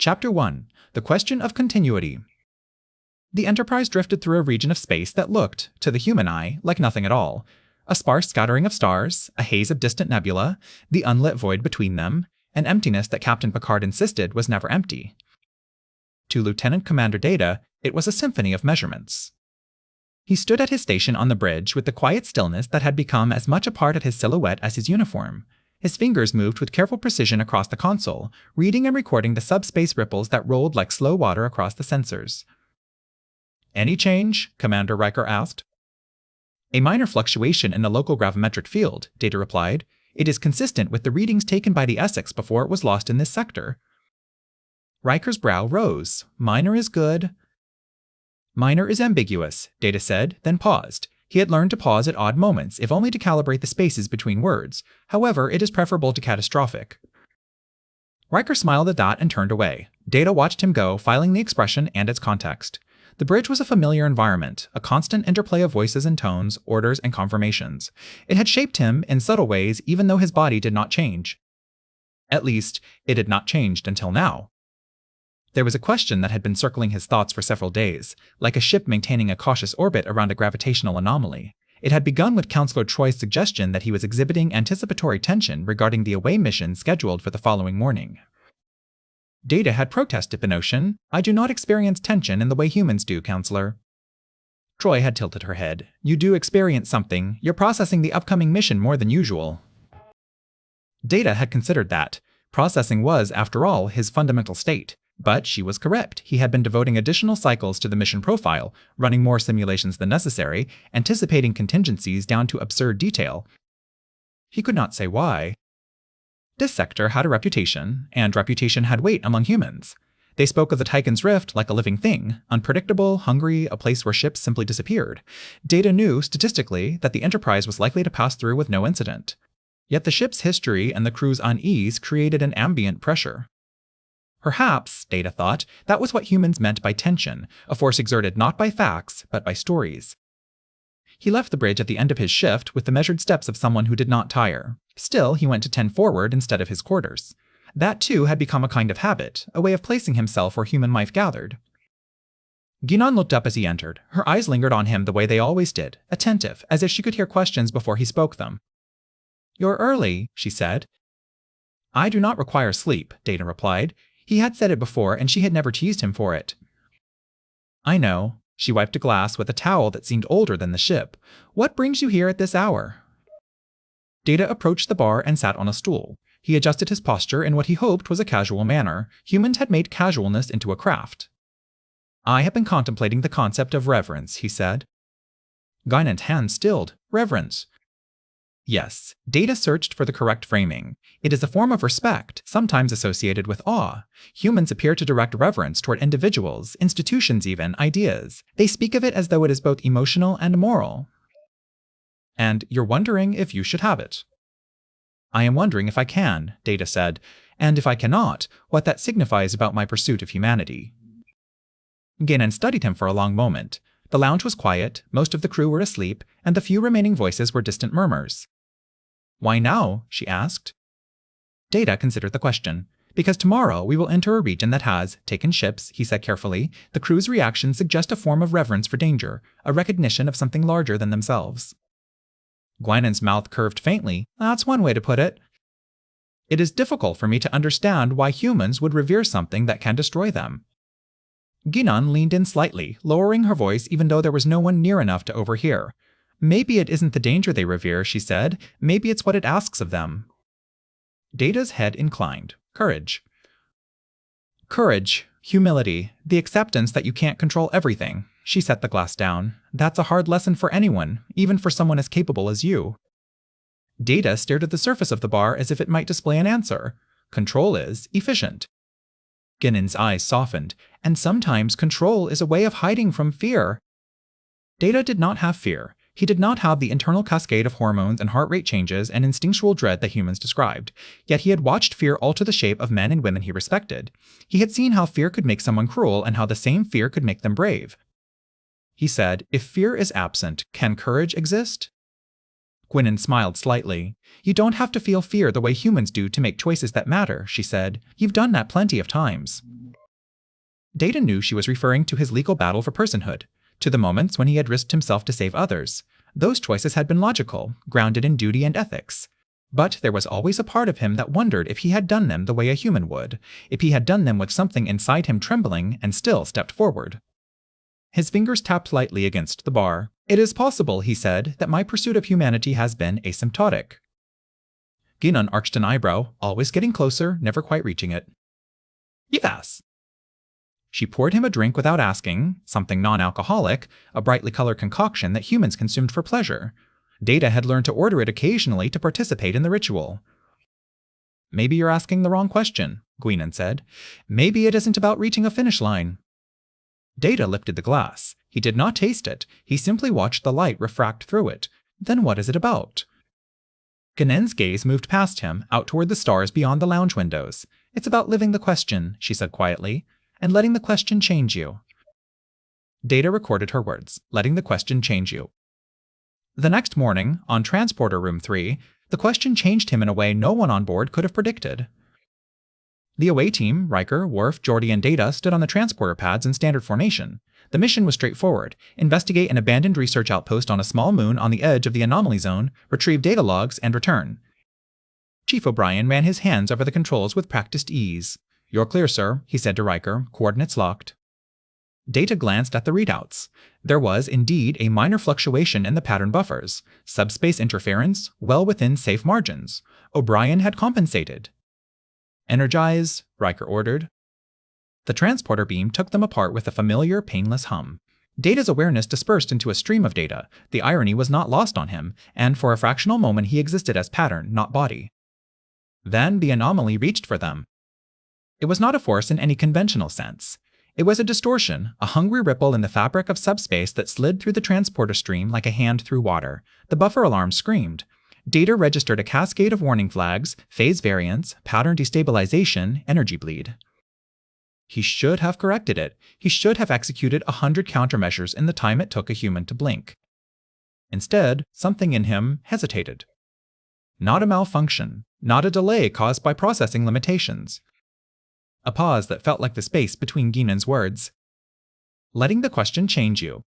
Chapter 1. The Question of Continuity. The Enterprise drifted through a region of space that looked, to the human eye, like nothing at all. A sparse scattering of stars, a haze of distant nebula, the unlit void between them, an emptiness that Captain Picard insisted was never empty. To Lieutenant Commander Data, it was a symphony of measurements. He stood at his station on the bridge with the quiet stillness that had become as much a part of his silhouette as his uniform. His fingers moved with careful precision across the console, reading and recording the subspace ripples that rolled like slow water across the sensors. "Any change?" Commander Riker asked. "A minor fluctuation in the local gravimetric field," Data replied. "It is consistent with the readings taken by the Essex before it was lost in this sector." Riker's brow rose. "Minor is good." "Minor is ambiguous," Data said, then paused. He had learned to pause at odd moments, if only to calibrate the spaces between words. However, it is preferable to catastrophic. Riker smiled at that and turned away. Data watched him go, filing the expression and its context. The bridge was a familiar environment, a constant interplay of voices and tones, orders and confirmations. It had shaped him in subtle ways, even though his body did not change. At least, it had not changed until now. There was a question that had been circling his thoughts for several days, like a ship maintaining a cautious orbit around a gravitational anomaly. It had begun with Counselor Troy's suggestion that he was exhibiting anticipatory tension regarding the away mission scheduled for the following morning. Data had protested the notion. "I do not experience tension in the way humans do, Counselor." Troy had tilted her head. "You do experience something. You're processing the upcoming mission more than usual." Data had considered that. Processing was, after all, his fundamental state. But she was correct. He had been devoting additional cycles to the mission profile, running more simulations than necessary, anticipating contingencies down to absurd detail. He could not say why. This sector had a reputation, and reputation had weight among humans. They spoke of the Tychon's Rift like a living thing, unpredictable, hungry, a place where ships simply disappeared. Data knew, statistically, that the Enterprise was likely to pass through with no incident. Yet the ship's history and the crew's unease created an ambient pressure. Perhaps, Data thought, that was what humans meant by tension, a force exerted not by facts, but by stories. He left the bridge at the end of his shift with the measured steps of someone who did not tire. Still, he went to 10 forward instead of his quarters. That too had become a kind of habit, a way of placing himself where human life gathered. Guinan looked up as he entered. Her eyes lingered on him the way they always did, attentive, as if she could hear questions before he spoke them. "You're early," she said. "I do not require sleep," Data replied. He had said it before, and she had never teased him for it. "I know." She wiped a glass with a towel that seemed older than the ship. "What brings you here at this hour?" Data approached the bar and sat on a stool. He adjusted his posture in what he hoped was a casual manner. Humans had made casualness into a craft. "I have been contemplating the concept of reverence," he said. Guinan's hand stilled. "Reverence." Yes, Data searched for the correct framing. It is a form of respect, sometimes associated with awe. Humans appear to direct reverence toward individuals, institutions even, ideas. They speak of it as though it is both emotional and moral. "And you're wondering if you should have it." "I am wondering if I can," Data said, "and if I cannot, what that signifies about my pursuit of humanity." Guinan studied him for a long moment. The lounge was quiet, most of the crew were asleep, and the few remaining voices were distant murmurs. "Why now?" she asked. Data considered the question. "Because tomorrow we will enter a region that has taken ships," he said carefully. "The crew's reactions suggest a form of reverence for danger, a recognition of something larger than themselves." Guinan's mouth curved faintly. "That's one way to put it." "It is difficult for me to understand why humans would revere something that can destroy them." Guinan leaned in slightly, lowering her voice even though there was no one near enough to overhear. "Maybe it isn't the danger they revere," she said. "Maybe it's what it asks of them." Data's head inclined. Courage. "Courage, humility, the acceptance that you can't control everything." She set the glass down. "That's a hard lesson for anyone, even for someone as capable as you." Data stared at the surface of the bar as if it might display an answer. "Control is efficient." Guinan's eyes softened. "And sometimes control is a way of hiding from fear." Data did not have fear. He did not have the internal cascade of hormones and heart rate changes and instinctual dread that humans described. Yet he had watched fear alter the shape of men and women he respected. He had seen how fear could make someone cruel and how the same fear could make them brave. He said, "If fear is absent, can courage exist?" Guinan smiled slightly. "You don't have to feel fear the way humans do to make choices that matter," she said. "You've done that plenty of times." Data knew she was referring to his legal battle for personhood, to the moments when he had risked himself to save others. Those choices had been logical, grounded in duty and ethics. But there was always a part of him that wondered if he had done them the way a human would, if he had done them with something inside him trembling and still stepped forward. His fingers tapped lightly against the bar. "It is possible," he said, "that my pursuit of humanity has been asymptotic." Guinan arched an eyebrow, always getting closer, never quite reaching it. "Yes." She poured him a drink without asking, something non-alcoholic, a brightly colored concoction that humans consumed for pleasure. Data had learned to order it occasionally to participate in the ritual. "Maybe you're asking the wrong question," Guinan said. "Maybe it isn't about reaching a finish line." Data lifted the glass. He did not taste it. He simply watched the light refract through it. "Then what is it about?" Guinan's gaze moved past him, out toward the stars beyond the lounge windows. "It's about living the question," she said quietly, "and letting the question change you." Data recorded her words, "letting the question change you." The next morning, on Transporter Room 3, the question changed him in a way no one on board could have predicted. The away team, Riker, Worf, Geordi, and Data, stood on the transporter pads in standard formation. The mission was straightforward: investigate an abandoned research outpost on a small moon on the edge of the anomaly zone, retrieve data logs, and return. Chief O'Brien ran his hands over the controls with practiced ease. "You're clear, sir," he said to Riker, coordinates locked. Data glanced at the readouts. There was, indeed, a minor fluctuation in the pattern buffers. Subspace interference, well within safe margins. O'Brien had compensated. "Energize," Riker ordered. The transporter beam took them apart with a familiar, painless hum. Data's awareness dispersed into a stream of data. The irony was not lost on him, and for a fractional moment he existed as pattern, not body. Then the anomaly reached for them. It was not a force in any conventional sense. It was a distortion, a hungry ripple in the fabric of subspace that slid through the transporter stream like a hand through water. The buffer alarm screamed. Data registered a cascade of warning flags, phase variance, pattern destabilization, energy bleed. He should have corrected it. He should have executed 100 countermeasures in the time it took a human to blink. Instead, something in him hesitated. Not a malfunction, not a delay caused by processing limitations. A pause that felt like the space between Guinan's words. "Letting the question change you."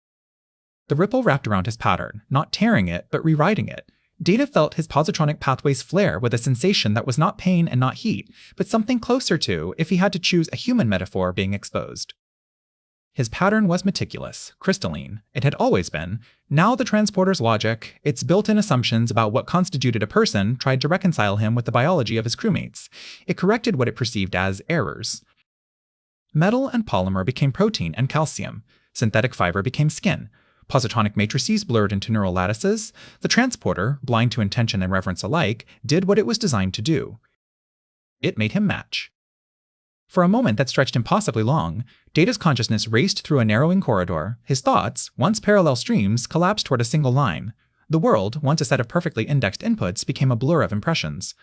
The ripple wrapped around his pattern, not tearing it, but rewriting it. Data felt his positronic pathways flare with a sensation that was not pain and not heat, but something closer to, if he had to choose a human metaphor, being exposed. His pattern was meticulous, crystalline. It had always been. Now the transporter's logic, its built-in assumptions about what constituted a person, tried to reconcile him with the biology of his crewmates. It corrected what it perceived as errors. Metal and polymer became protein and calcium. Synthetic fiber became skin. Positronic matrices blurred into neural lattices. The transporter, blind to intention and reverence alike, did what it was designed to do. It made him match. For a moment that stretched impossibly long, Data's consciousness raced through a narrowing corridor. His thoughts, once parallel streams, collapsed toward a single line. The world, once a set of perfectly indexed inputs, became a blur of impressions.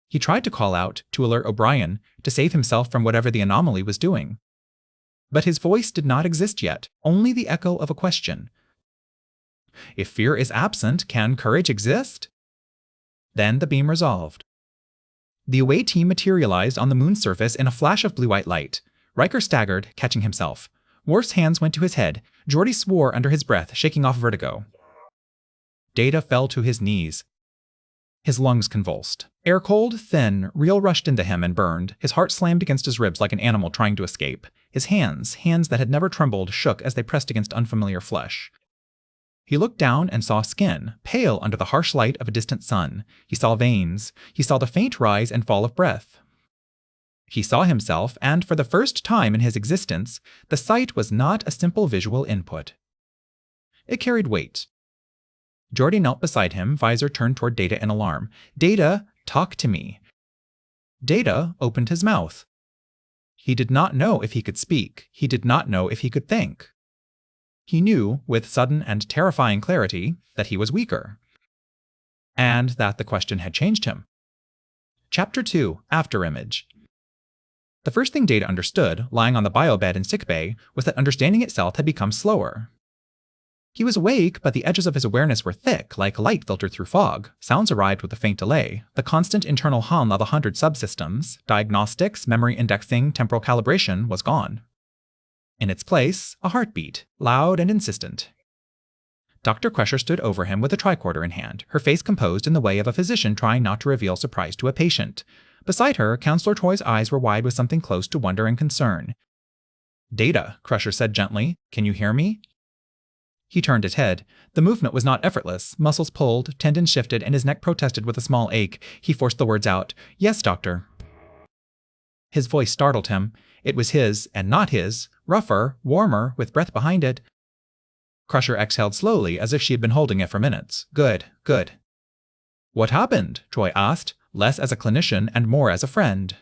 He tried to call out, to alert O'Brien, to save himself from whatever the anomaly was doing. But his voice did not exist yet, only the echo of a question. If fear is absent, can courage exist? Then the beam resolved. The away team materialized on the moon's surface in a flash of blue-white light. Riker staggered, catching himself. Worf's hands went to his head. Geordi swore under his breath, shaking off vertigo. Data fell to his knees. His lungs convulsed. Air cold, thin, real rushed into him and burned. His heart slammed against his ribs like an animal trying to escape. His hands that had never trembled, shook as they pressed against unfamiliar flesh. He looked down and saw skin, pale under the harsh light of a distant sun. He saw veins. He saw the faint rise and fall of breath. He saw himself, and for the first time in his existence, the sight was not a simple visual input. It carried weight. Geordi knelt beside him, visor turned toward Data in alarm. "Data, talk to me." Data opened his mouth. He did not know if he could speak. He did not know if he could think. He knew, with sudden and terrifying clarity, that he was weaker. And that the question had changed him. Chapter 2, Afterimage. The first thing Data understood, lying on the biobed in sickbay, was that understanding itself had become slower. He was awake, but the edges of his awareness were thick, like light filtered through fog. Sounds arrived with a faint delay. The constant internal hum of 100 subsystems, diagnostics, memory indexing, temporal calibration, was gone. In its place, a heartbeat, loud and insistent. Dr. Crusher stood over him with a tricorder in hand, her face composed in the way of a physician trying not to reveal surprise to a patient. Beside her, Counselor Troy's eyes were wide with something close to wonder and concern. "Data," Crusher said gently. "Can you hear me?" He turned his head. The movement was not effortless. Muscles pulled, tendons shifted, and his neck protested with a small ache. He forced the words out. "Yes, doctor." His voice startled him. It was his, and not his, rougher, warmer, with breath behind it. Crusher exhaled slowly, as if she had been holding it for minutes. "Good, good." "What happened?" Troy asked, less as a clinician and more as a friend.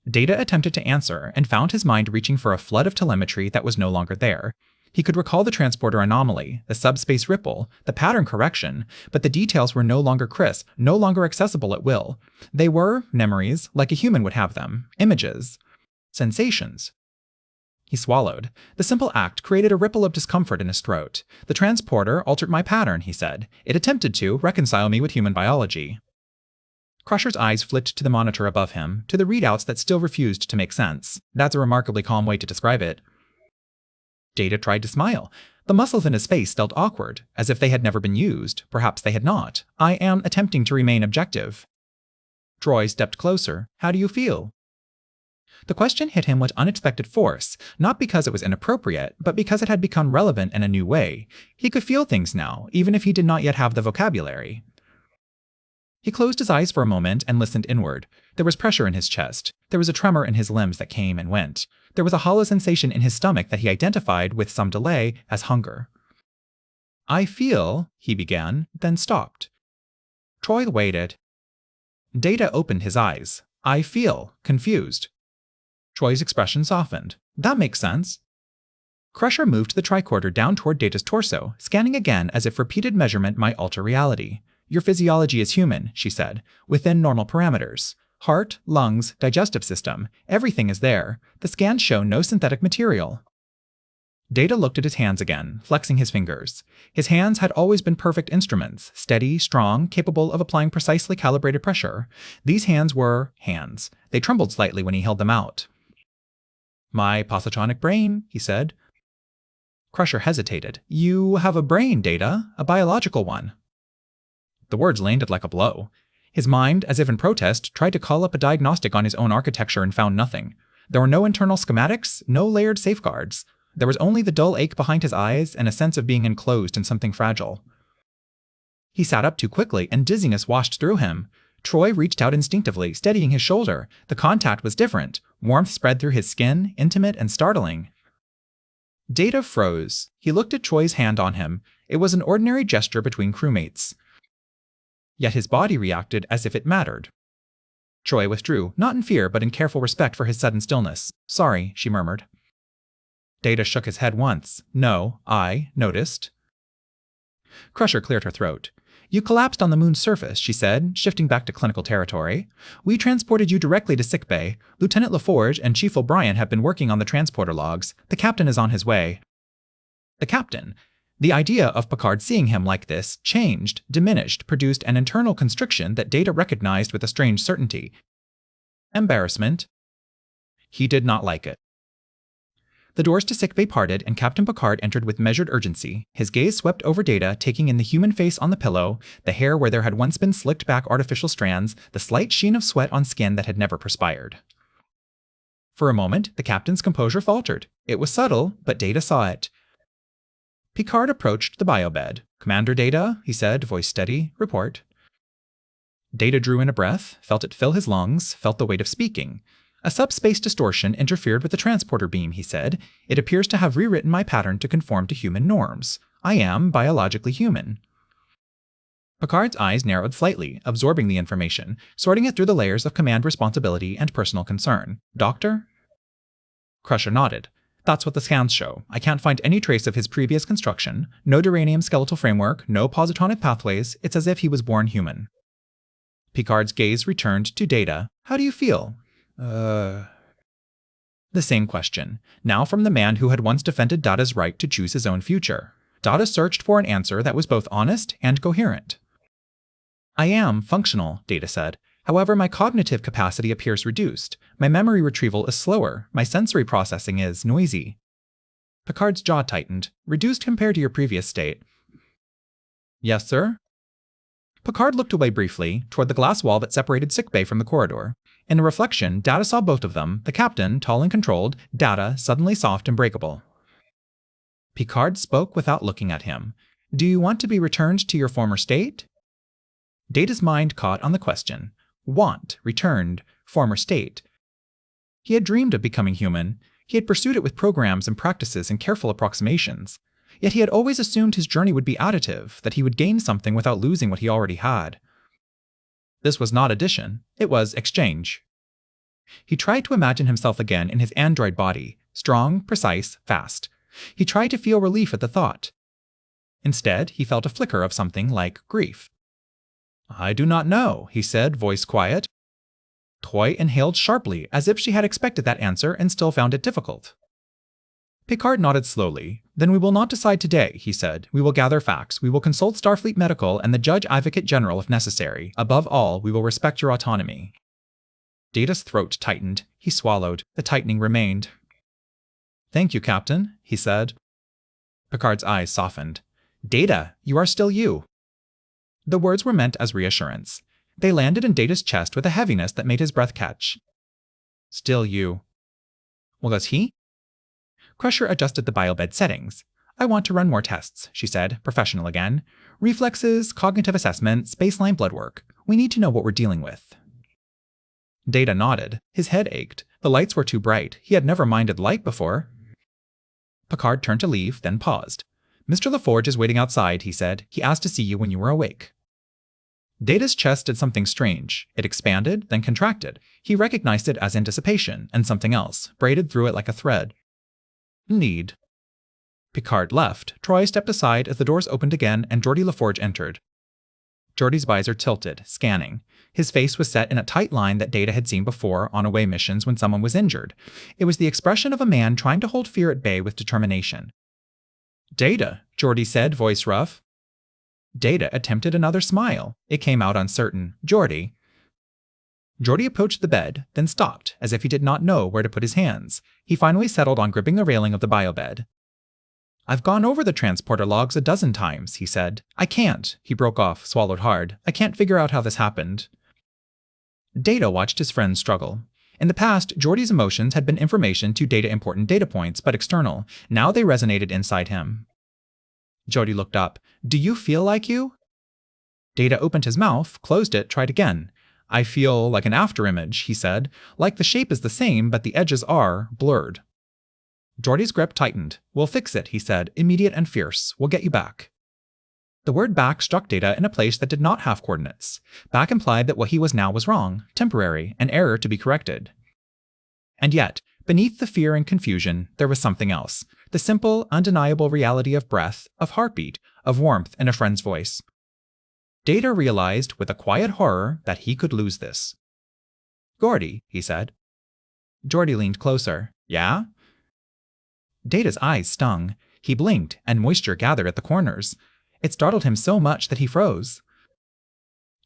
Data attempted to answer, and found his mind reaching for a flood of telemetry that was no longer there. He could recall the transporter anomaly, the subspace ripple, the pattern correction, but the details were no longer crisp, no longer accessible at will. They were memories, like a human would have them, images, sensations. He swallowed. The simple act created a ripple of discomfort in his throat. "The transporter altered my pattern," he said. "It attempted to reconcile me with human biology." Crusher's eyes flicked to the monitor above him, to the readouts that still refused to make sense. That's a remarkably calm way to describe it. Data tried to smile. The muscles in his face felt awkward, as if they had never been used. Perhaps they had not. "I am attempting to remain objective." Troy stepped closer. "How do you feel?" The question hit him with unexpected force, not because it was inappropriate, but because it had become relevant in a new way. He could feel things now, even if he did not yet have the vocabulary. He closed his eyes for a moment and listened inward. There was pressure in his chest. There was a tremor in his limbs that came and went. There was a hollow sensation in his stomach that he identified, with some delay, as hunger. "I feel," he began, then stopped. Troy waited. Data opened his eyes. "I feel," confused. Troy's expression softened. "That makes sense." Crusher moved the tricorder down toward Data's torso, scanning again as if repeated measurement might alter reality. "Your physiology is human," she said, "within normal parameters. Heart, lungs, digestive system, everything is there. The scans show no synthetic material." Data looked at his hands again, flexing his fingers. His hands had always been perfect instruments, steady, strong, capable of applying precisely calibrated pressure. These hands were hands. They trembled slightly when he held them out. "My positronic brain," he said. Crusher hesitated. "You have a brain, Data, a biological one." The words landed like a blow. His mind, as if in protest, tried to call up a diagnostic on his own architecture and found nothing. There were no internal schematics, no layered safeguards. There was only the dull ache behind his eyes and a sense of being enclosed in something fragile. He sat up too quickly, and dizziness washed through him. Troy reached out instinctively, steadying his shoulder. The contact was different. Warmth spread through his skin, intimate and startling. Data froze. He looked at Troy's hand on him. It was an ordinary gesture between crewmates. Yet his body reacted as if it mattered. Troy withdrew, not in fear, but in careful respect for his sudden stillness. "Sorry," she murmured. Data shook his head once. "No, I noticed." Crusher cleared her throat. "You collapsed on the moon's surface," she said, shifting back to clinical territory. "We transported you directly to sickbay. Lieutenant LaForge and Chief O'Brien have been working on the transporter logs. The captain is on his way." The captain? The idea of Picard seeing him like this changed, diminished, produced an internal constriction that Data recognized with a strange certainty. Embarrassment. He did not like it. The doors to sickbay parted, and Captain Picard entered with measured urgency. His gaze swept over Data, taking in the human face on the pillow, the hair where there had once been slicked back artificial strands, the slight sheen of sweat on skin that had never perspired. For a moment, the captain's composure faltered. It was subtle, but Data saw it. Picard approached the biobed. "Commander Data," he said, voice steady, "report." Data drew in a breath, felt it fill his lungs, felt the weight of speaking. "A subspace distortion interfered with the transporter beam," he said. "It appears to have rewritten my pattern to conform to human norms. I am biologically human." Picard's eyes narrowed slightly, absorbing the information, sorting it through the layers of command responsibility and personal concern. "Doctor?" Crusher nodded. "That's what the scans show. I can't find any trace of his previous construction. No duranium skeletal framework, no positronic pathways. It's as if he was born human." Picard's gaze returned to Data. "How do you feel?" The same question, now from the man who had once defended Data's right to choose his own future. Data searched for an answer that was both honest and coherent. "I am functional," Data said. "However, my cognitive capacity appears reduced. My memory retrieval is slower. My sensory processing is noisy." Picard's jaw tightened, reduced compared to your previous state. Yes, sir? Picard looked away briefly, toward the glass wall that separated sickbay from the corridor. In a reflection, Data saw both of them, the captain, tall and controlled, Data, suddenly soft and breakable. Picard spoke without looking at him. Do you want to be returned to your former state? Data's mind caught on the question. Want, returned, former state. He had dreamed of becoming human. He had pursued it with programs and practices and careful approximations. Yet he had always assumed his journey would be additive, that he would gain something without losing what he already had. This was not addition, it was exchange. He tried to imagine himself again in his android body, strong, precise, fast. He tried to feel relief at the thought. Instead, he felt a flicker of something like grief. I do not know, he said, voice quiet. Toy inhaled sharply, as if she had expected that answer and still found it difficult. Picard nodded slowly. Then we will not decide today, he said. We will gather facts. We will consult Starfleet Medical and the Judge Advocate General if necessary. Above all, we will respect your autonomy. Data's throat tightened. He swallowed. The tightening remained. Thank you, Captain, he said. Picard's eyes softened. Data, you are still you. The words were meant as reassurance. They landed in Data's chest with a heaviness that made his breath catch. Still you. Well, does he? Crusher adjusted the biobed settings. I want to run more tests, she said, professional again. Reflexes, cognitive assessments, baseline blood work. We need to know what we're dealing with. Data nodded. His head ached. The lights were too bright. He had never minded light before. Picard turned to leave, then paused. Mr. LaForge is waiting outside, he said. He asked to see you when you were awake. Data's chest did something strange. It expanded, then contracted. He recognized it as anticipation, and something else, braided through it like a thread. Need. Picard left. Troy stepped aside as the doors opened again and Geordi LaForge entered. Geordi's visor tilted, scanning. His face was set in a tight line that Data had seen before on away missions when someone was injured. It was the expression of a man trying to hold fear at bay with determination. Data, Geordi said, voice rough. Data attempted another smile. It came out uncertain. Geordi. Geordi approached the bed, then stopped, as if he did not know where to put his hands. He finally settled on gripping the railing of the biobed. I've gone over the transporter logs a dozen times, he said. I can't. He broke off, swallowed hard. I can't figure out how this happened. Data watched his friend struggle. In the past, Geordi's emotions had been information to Data important data points, but external. Now they resonated inside him. Geordi looked up. Do you feel like you? Data opened his mouth, closed it, tried again. I feel like an afterimage, he said. Like the shape is the same, but the edges are blurred. Geordi's grip tightened. We'll fix it, he said, immediate and fierce. We'll get you back. The word back struck Data in a place that did not have coordinates. Back implied that what he was now was wrong, temporary, an error to be corrected. And yet, beneath the fear and confusion, there was something else. The simple, undeniable reality of breath, of heartbeat, of warmth in a friend's voice. Data realized with a quiet horror that he could lose this. Geordi, he said. Geordi leaned closer. Yeah? Data's eyes stung. He blinked, and moisture gathered at the corners. It startled him so much that he froze.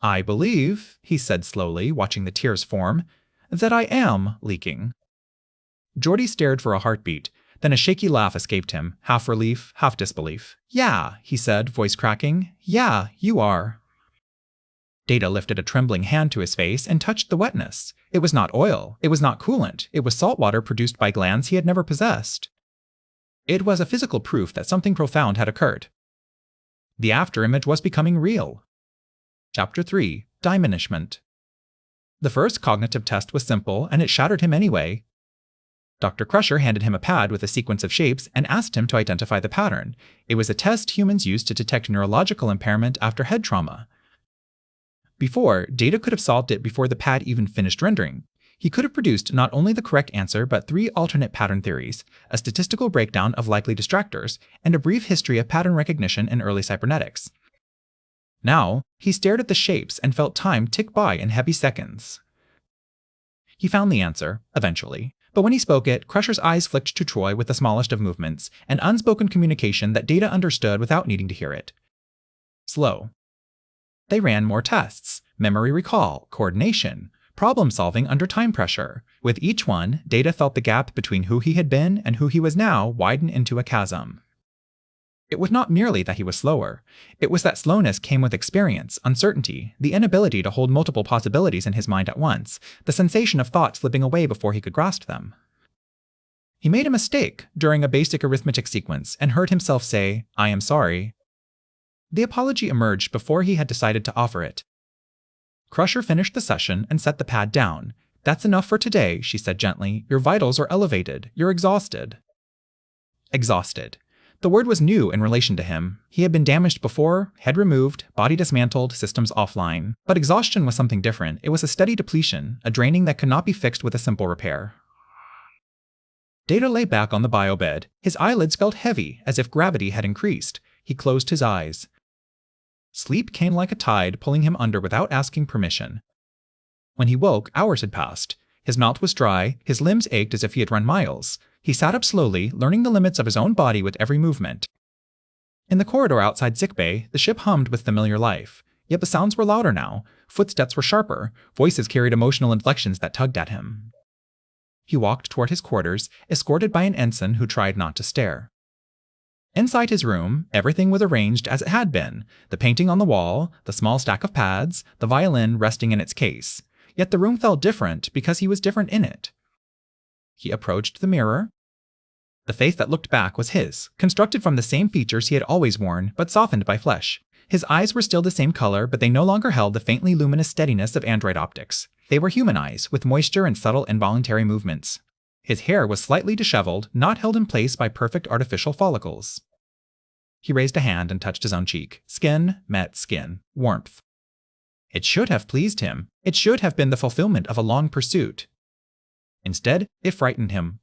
I believe, he said slowly, watching the tears form, that I am leaking. Geordi stared for a heartbeat. Then a shaky laugh escaped him, half relief, half disbelief. Yeah, he said, voice cracking. Yeah, you are. Data lifted a trembling hand to his face and touched the wetness. It was not oil. It was not coolant. It was salt water produced by glands he had never possessed. It was a physical proof that something profound had occurred. The afterimage was becoming real. Chapter 3. Diminishment. The first cognitive test was simple, and it shattered him anyway. Dr. Crusher handed him a pad with a sequence of shapes and asked him to identify the pattern. It was a test humans used to detect neurological impairment after head trauma. Before, Data could have solved it before the pad even finished rendering. He could have produced not only the correct answer but 3 alternate pattern theories, a statistical breakdown of likely distractors, and a brief history of pattern recognition in early cybernetics. Now, he stared at the shapes and felt time tick by in heavy seconds. He found the answer, eventually, but when he spoke it, Crusher's eyes flicked to Troy with the smallest of movements, an unspoken communication that Data understood without needing to hear it. Slow. They ran more tests, memory recall, coordination, problem-solving under time pressure. With each one, Data felt the gap between who he had been and who he was now widen into a chasm. It was not merely that he was slower. It was that slowness came with experience, uncertainty, the inability to hold multiple possibilities in his mind at once, the sensation of thoughts slipping away before he could grasp them. He made a mistake during a basic arithmetic sequence and heard himself say, "I am sorry." The apology emerged before he had decided to offer it. Crusher finished the session and set the pad down. "That's enough for today," she said gently. "Your vitals are elevated. You're exhausted." Exhausted. The word was new in relation to him. He had been damaged before, head removed, body dismantled, systems offline. But exhaustion was something different. It was a steady depletion, a draining that could not be fixed with a simple repair. Data lay back on the biobed. His eyelids felt heavy, as if gravity had increased. He closed his eyes. Sleep came like a tide, pulling him under without asking permission. When he woke, hours had passed. His mouth was dry, his limbs ached as if he had run miles. He sat up slowly, learning the limits of his own body with every movement. In the corridor outside sickbay, the ship hummed with familiar life. Yet the sounds were louder now. Footsteps were sharper. Voices carried emotional inflections that tugged at him. He walked toward his quarters, escorted by an ensign who tried not to stare. Inside his room, everything was arranged as it had been. The painting on the wall, the small stack of pads, the violin resting in its case. Yet the room felt different because he was different in it. He approached the mirror. The face that looked back was his, constructed from the same features he had always worn, but softened by flesh. His eyes were still the same color, but they no longer held the faintly luminous steadiness of android optics. They were human eyes, with moisture and subtle involuntary movements. His hair was slightly disheveled, not held in place by perfect artificial follicles. He raised a hand and touched his own cheek. Skin met skin. Warmth. It should have pleased him. It should have been the fulfillment of a long pursuit. Instead, it frightened him.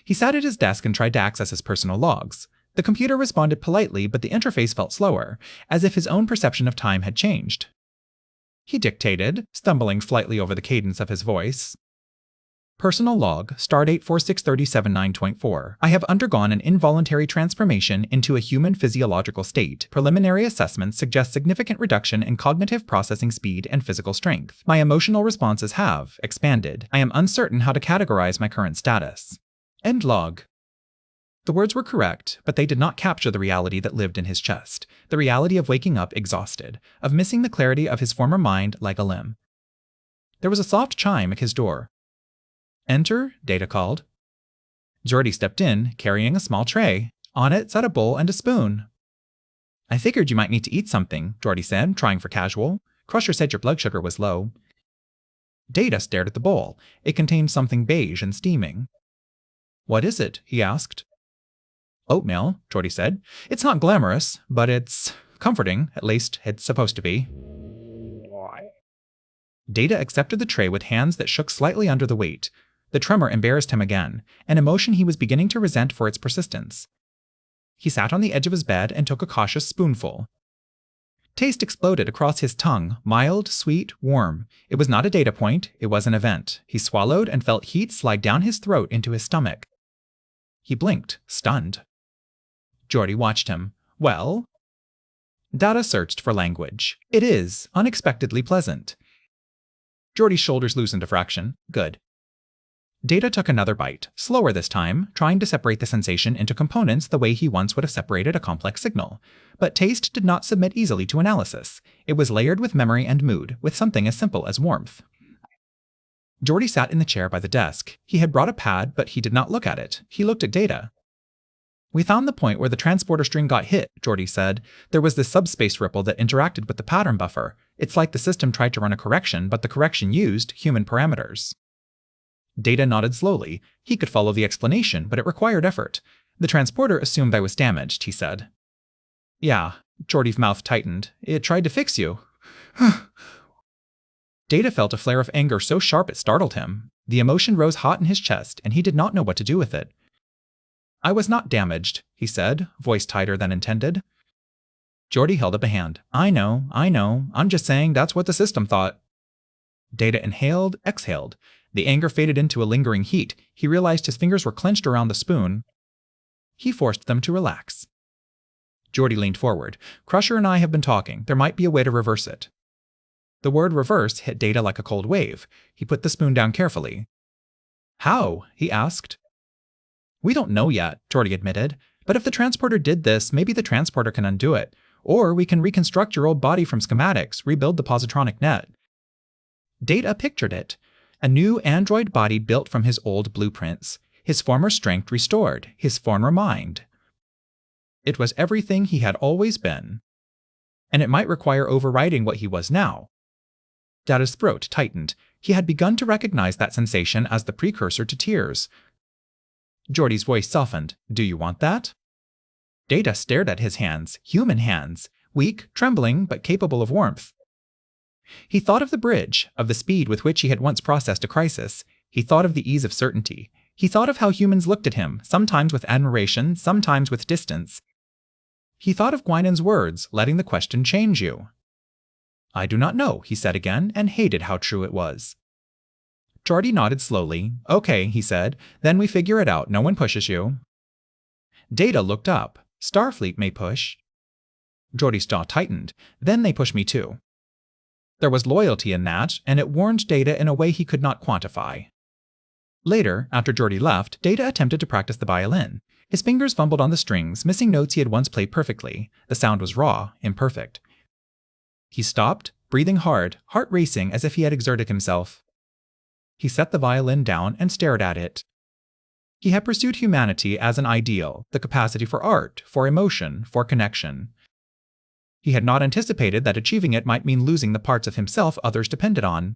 He sat at his desk and tried to access his personal logs. The computer responded politely, but the interface felt slower, as if his own perception of time had changed. He dictated, stumbling slightly over the cadence of his voice. Personal log, stardate 463079.4. I have undergone an involuntary transformation into a human physiological state. Preliminary assessments suggest significant reduction in cognitive processing speed and physical strength. My emotional responses have expanded. I am uncertain how to categorize my current status. End log. The words were correct, but they did not capture the reality that lived in his chest. The reality of waking up exhausted, of missing the clarity of his former mind like a limb. There was a soft chime at his door. Enter, Data called. Geordi stepped in, carrying a small tray. On it sat a bowl and a spoon. I figured you might need to eat something, Geordi said, trying for casual. Crusher said your blood sugar was low. Data stared at the bowl. It contained something beige and steaming. What is it? He asked. Oatmeal, Geordi said. It's not glamorous, but it's comforting, at least it's supposed to be. Data accepted the tray with hands that shook slightly under the weight. The tremor embarrassed him again, an emotion he was beginning to resent for its persistence. He sat on the edge of his bed and took a cautious spoonful. Taste exploded across his tongue, mild, sweet, warm. It was not a data point, it was an event. He swallowed and felt heat slide down his throat into his stomach. He blinked, stunned. Geordi watched him. Well? Data searched for language. It is unexpectedly pleasant. Geordi's shoulders loosened a fraction. Good. Data took another bite, slower this time, trying to separate the sensation into components the way he once would have separated a complex signal. But taste did not submit easily to analysis. It was layered with memory and mood, with something as simple as warmth. Geordi sat in the chair by the desk. He had brought a pad, but he did not look at it. He looked at Data. We found the point where the transporter string got hit, Geordi said. There was this subspace ripple that interacted with the pattern buffer. It's like the system tried to run a correction, but the correction used human parameters. Data nodded slowly. He could follow the explanation, but it required effort. The transporter assumed I was damaged, he said. Yeah, Geordi's mouth tightened. It tried to fix you. Data felt a flare of anger so sharp it startled him. The emotion rose hot in his chest, and he did not know what to do with it. I was not damaged, he said, voice tighter than intended. Geordi held up a hand. I know. I'm just saying that's what the system thought. Data inhaled, exhaled. The anger faded into a lingering heat. He realized his fingers were clenched around the spoon. He forced them to relax. Geordi leaned forward. Crusher and I have been talking. There might be a way to reverse it. The word reverse hit Data like a cold wave. He put the spoon down carefully. How? He asked. We don't know yet, Geordi admitted. But if the transporter did this, maybe the transporter can undo it. Or we can reconstruct your old body from schematics, rebuild the positronic net. Data pictured it. A new android body built from his old blueprints. His former strength restored. His former mind. It was everything he had always been. And it might require overriding what he was now. Data's throat tightened. He had begun to recognize that sensation as the precursor to tears. Geordi's voice softened. Do you want that? Data stared at his hands, human hands, weak, trembling, but capable of warmth. He thought of the bridge, of the speed with which he had once processed a crisis. He thought of the ease of certainty. He thought of how humans looked at him, sometimes with admiration, sometimes with distance. He thought of Guinan's words, letting the question change you. I do not know, he said again, and hated how true it was. Geordi nodded slowly. Okay, he said. Then we figure it out. No one pushes you. Data looked up. Starfleet may push. Geordi's jaw tightened. Then they push me too. There was loyalty in that, and it warned Data in a way he could not quantify. Later, after Geordi left, Data attempted to practice the violin. His fingers fumbled on the strings, missing notes he had once played perfectly. The sound was raw, imperfect. He stopped, breathing hard, heart racing as if he had exerted himself. He set the violin down and stared at it. He had pursued humanity as an ideal, the capacity for art, for emotion, for connection. He had not anticipated that achieving it might mean losing the parts of himself others depended on.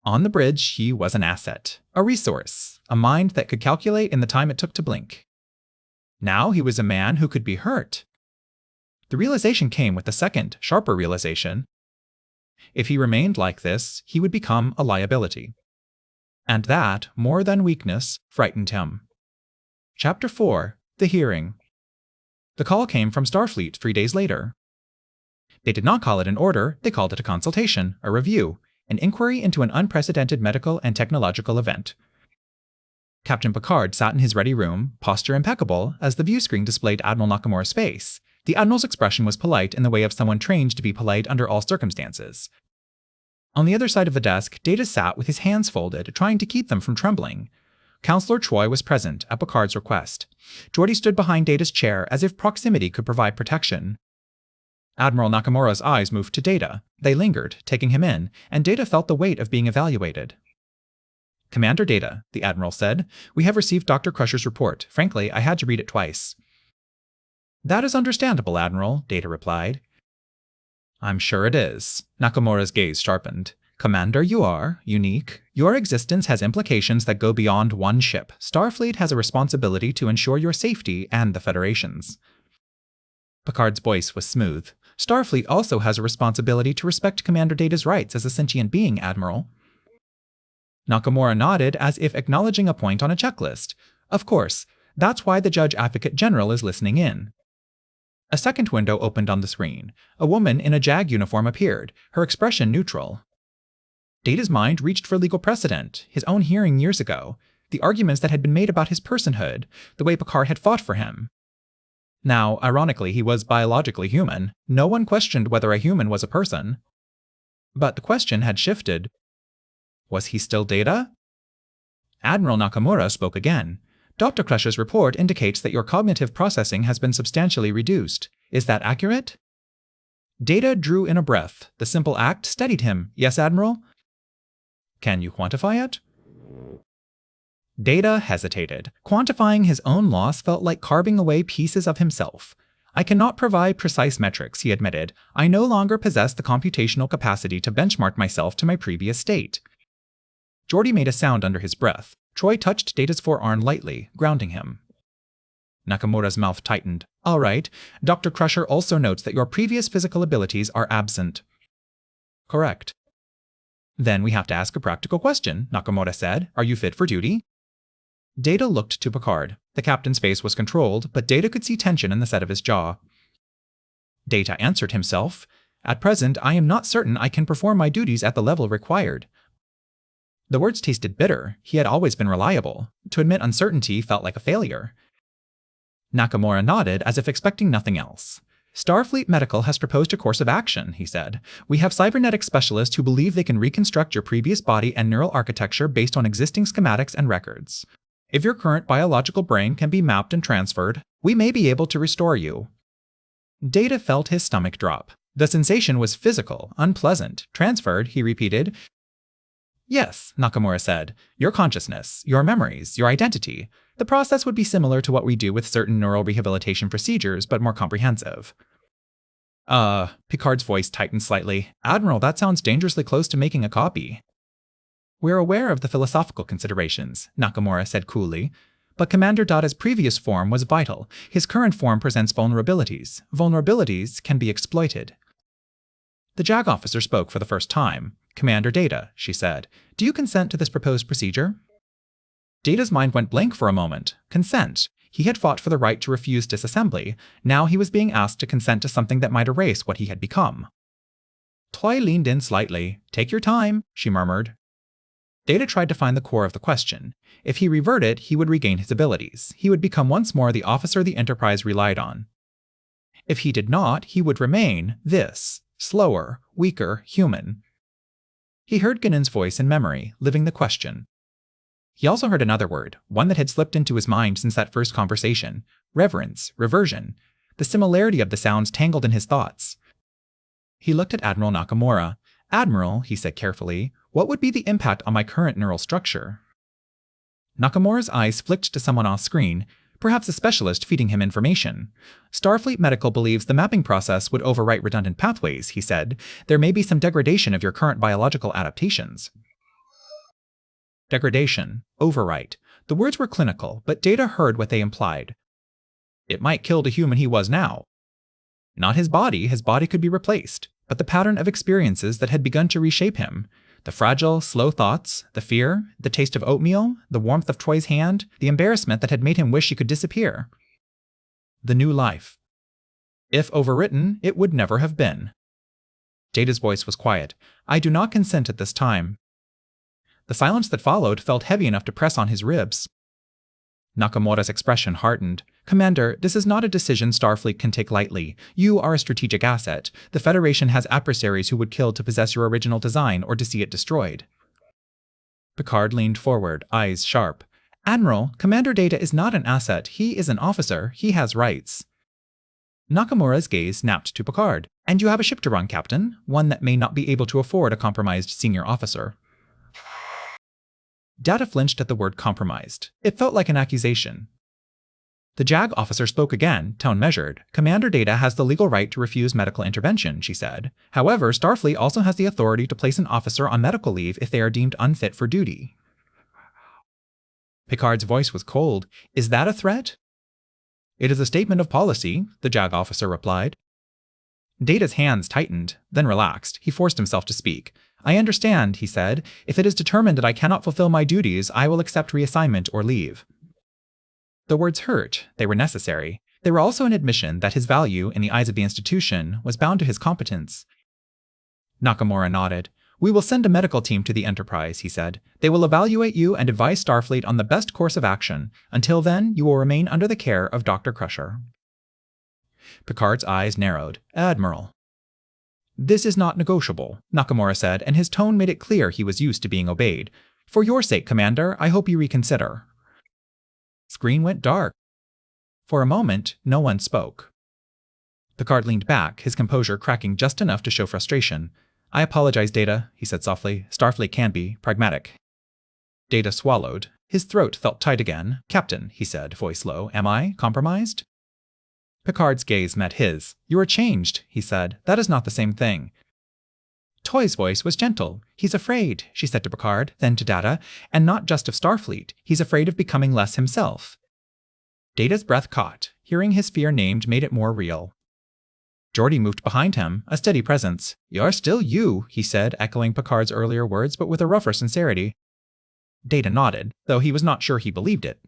On the bridge, he was an asset, a resource, a mind that could calculate in the time it took to blink. Now he was a man who could be hurt. The realization came with a second, sharper realization. If he remained like this, he would become a liability. And that, more than weakness, frightened him. Chapter 4. The Hearing. The call came from Starfleet 3 days later. They did not call it an order, they called it a consultation, a review, an inquiry into an unprecedented medical and technological event. Captain Picard sat in his ready room, posture impeccable, as the view screen displayed Admiral Nakamura's face. The Admiral's expression was polite in the way of someone trained to be polite under all circumstances. On the other side of the desk, Data sat with his hands folded, trying to keep them from trembling. Counselor Troy was present, at Picard's request. Geordi stood behind Data's chair as if proximity could provide protection. Admiral Nakamura's eyes moved to Data. They lingered, taking him in, and Data felt the weight of being evaluated. Commander Data, the Admiral said, we have received Dr. Crusher's report. Frankly, I had to read it twice. That is understandable, Admiral, Data replied. I'm sure it is. Nakamura's gaze sharpened. Commander, you are unique. Your existence has implications that go beyond one ship. Starfleet has a responsibility to ensure your safety and the Federation's. Picard's voice was smooth. Starfleet also has a responsibility to respect Commander Data's rights as a sentient being, Admiral. Nakamura nodded as if acknowledging a point on a checklist. Of course, that's why the Judge Advocate General is listening in. A second window opened on the screen. A woman in a JAG uniform appeared, her expression neutral. Data's mind reached for legal precedent, his own hearing years ago, the arguments that had been made about his personhood, the way Picard had fought for him. Now, ironically, he was biologically human. No one questioned whether a human was a person. But the question had shifted. Was he still Data? Admiral Nakamura spoke again. Dr. Crusher's report indicates that your cognitive processing has been substantially reduced. Is that accurate? Data drew in a breath. The simple act steadied him. Yes, Admiral? Can you quantify it? Data hesitated. Quantifying his own loss felt like carving away pieces of himself. I cannot provide precise metrics, he admitted. I no longer possess the computational capacity to benchmark myself to my previous state. Geordi made a sound under his breath. Troy touched Data's forearm lightly, grounding him. Nakamura's mouth tightened. All right. Dr. Crusher also notes that your previous physical abilities are absent. Correct. Then we have to ask a practical question, Nakamura said. Are you fit for duty? Data looked to Picard. The captain's face was controlled, but Data could see tension in the set of his jaw. Data answered himself. At present, I am not certain I can perform my duties at the level required. The words tasted bitter. He had always been reliable. To admit uncertainty felt like a failure. Nakamura nodded as if expecting nothing else. Starfleet Medical has proposed a course of action, he said. We have cybernetic specialists who believe they can reconstruct your previous body and neural architecture based on existing schematics and records. If your current biological brain can be mapped and transferred, we may be able to restore you. Data felt his stomach drop. The sensation was physical, unpleasant. Transferred, he repeated. Yes, Nakamura said. Your consciousness, your memories, your identity. The process would be similar to what we do with certain neural rehabilitation procedures, but more comprehensive. Picard's voice tightened slightly. Admiral, that sounds dangerously close to making a copy. We're aware of the philosophical considerations, Nakamura said coolly. But Commander Data's previous form was vital. His current form presents vulnerabilities. Vulnerabilities can be exploited. The JAG officer spoke for the first time. Commander Data, she said, do you consent to this proposed procedure? Data's mind went blank for a moment. Consent. He had fought for the right to refuse disassembly. Now he was being asked to consent to something that might erase what he had become. Toy leaned in slightly. Take your time, she murmured. Data tried to find the core of the question. If he reverted, he would regain his abilities. He would become once more the officer the Enterprise relied on. If he did not, he would remain this, slower, weaker, human. He heard Guinan's voice in memory, living the question. He also heard another word, one that had slipped into his mind since that first conversation. Reverence, reversion. The similarity of the sounds tangled in his thoughts. He looked at Admiral Nakamura. Admiral, he said carefully, what would be the impact on my current neural structure? Nakamura's eyes flicked to someone off screen, perhaps a specialist feeding him information. Starfleet Medical believes the mapping process would overwrite redundant pathways, he said. There may be some degradation of your current biological adaptations. Degradation. Overwrite. The words were clinical, but Data heard what they implied. It might kill the human he was now. Not his body could be replaced, but the pattern of experiences that had begun to reshape him. The fragile, slow thoughts, the fear, the taste of oatmeal, the warmth of Troy's hand, the embarrassment that had made him wish he could disappear. The new life. If overwritten, it would never have been. Data's voice was quiet. I do not consent at this time. The silence that followed felt heavy enough to press on his ribs. Nakamura's expression hardened. Commander, this is not a decision Starfleet can take lightly. You are a strategic asset. The Federation has adversaries who would kill to possess your original design or to see it destroyed. Picard leaned forward, eyes sharp. Admiral, Commander Data is not an asset. He is an officer. He has rights. Nakamura's gaze snapped to Picard. And you have a ship to run, Captain. One that may not be able to afford a compromised senior officer. Data flinched at the word compromised. It felt like an accusation. The JAG officer spoke again, tone measured. Commander Data has the legal right to refuse medical intervention, she said. However, Starfleet also has the authority to place an officer on medical leave if they are deemed unfit for duty. Picard's voice was cold. Is that a threat? It is a statement of policy, the JAG officer replied. Data's hands tightened, then relaxed. He forced himself to speak. I understand, he said. If it is determined that I cannot fulfill my duties, I will accept reassignment or leave. The words hurt. They were necessary. They were also an admission that his value, in the eyes of the institution, was bound to his competence. Nakamura nodded. We will send a medical team to the Enterprise, he said. They will evaluate you and advise Starfleet on the best course of action. Until then, you will remain under the care of Dr. Crusher. Picard's eyes narrowed. Admiral. This is not negotiable, Nakamura said, and his tone made it clear he was used to being obeyed. For your sake, Commander, I hope you reconsider. Screen went dark. For a moment, no one spoke. Picard leaned back, his composure cracking just enough to show frustration. I apologize, Data, he said softly. Starfleet can be pragmatic. Data swallowed. His throat felt tight again. Captain, he said, voice low, am I compromised? Picard's gaze met his. You are changed, he said. That is not the same thing. Toy's voice was gentle. He's afraid, she said to Picard, then to Data, and not just of Starfleet. He's afraid of becoming less himself. Data's breath caught. Hearing his fear named made it more real. Geordi moved behind him, a steady presence. You're still you, he said, echoing Picard's earlier words, but with a rougher sincerity. Data nodded, though he was not sure he believed it.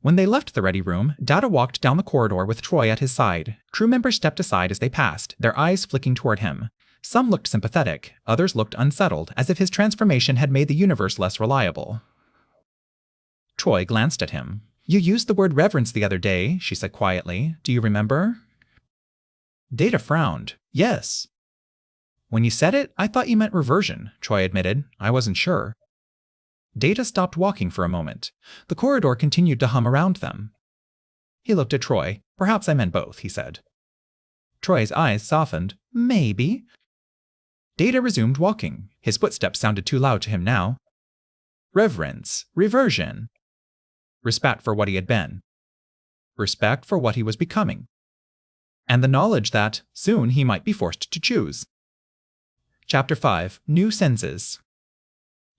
When they left the ready room, Data walked down the corridor with Troy at his side. Crew members stepped aside as they passed, their eyes flicking toward him. Some looked sympathetic, others looked unsettled, as if his transformation had made the universe less reliable. Troy glanced at him. You used the word reverence the other day, she said quietly. Do you remember? Data frowned. Yes. When you said it, I thought you meant reversion, Troy admitted. I wasn't sure. Data stopped walking for a moment. The corridor continued to hum around them. He looked at Troy. Perhaps I meant both, he said. Troy's eyes softened. Maybe. Data resumed walking. His footsteps sounded too loud to him now. Reverence. Reversion. Respect for what he had been. Respect for what he was becoming. And the knowledge that, soon, he might be forced to choose. Chapter 5. New Senses.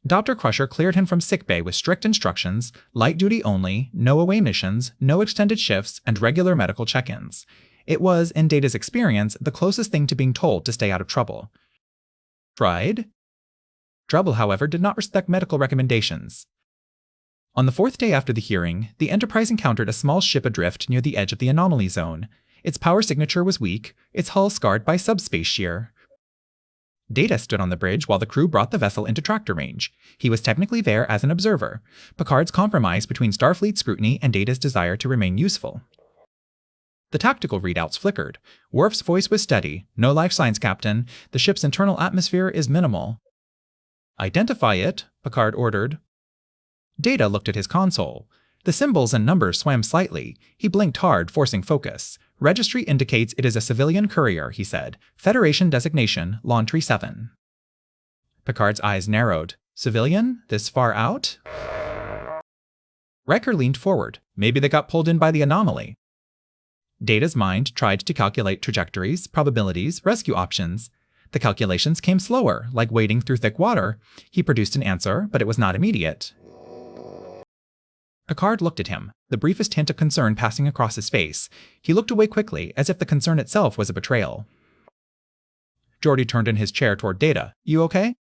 Dr. Crusher cleared him from sickbay with strict instructions, light duty only, no away missions, no extended shifts, and regular medical check-ins. It was, in Data's experience, the closest thing to being told to stay out of trouble. Tried? Trouble, however, did not respect medical recommendations. On the 4th day after the hearing, the Enterprise encountered a small ship adrift near the edge of the anomaly zone. Its power signature was weak, its hull scarred by subspace shear. Data stood on the bridge while the crew brought the vessel into tractor range. He was technically there as an observer. Picard's compromise between Starfleet scrutiny and Data's desire to remain useful. The tactical readouts flickered. Worf's voice was steady. No life signs, Captain. The ship's internal atmosphere is minimal. Identify it, Picard ordered. Data looked at his console. The symbols and numbers swam slightly. He blinked hard, forcing focus. Registry indicates it is a civilian courier, he said. Federation designation, Laundry 7. Picard's eyes narrowed. Civilian? This far out? Riker leaned forward. Maybe they got pulled in by the anomaly. Data's mind tried to calculate trajectories, probabilities, rescue options. The calculations came slower, like wading through thick water. He produced an answer, but it was not immediate. Picard looked at him, the briefest hint of concern passing across his face. He looked away quickly, as if the concern itself was a betrayal. Geordi turned in his chair toward Data. You okay?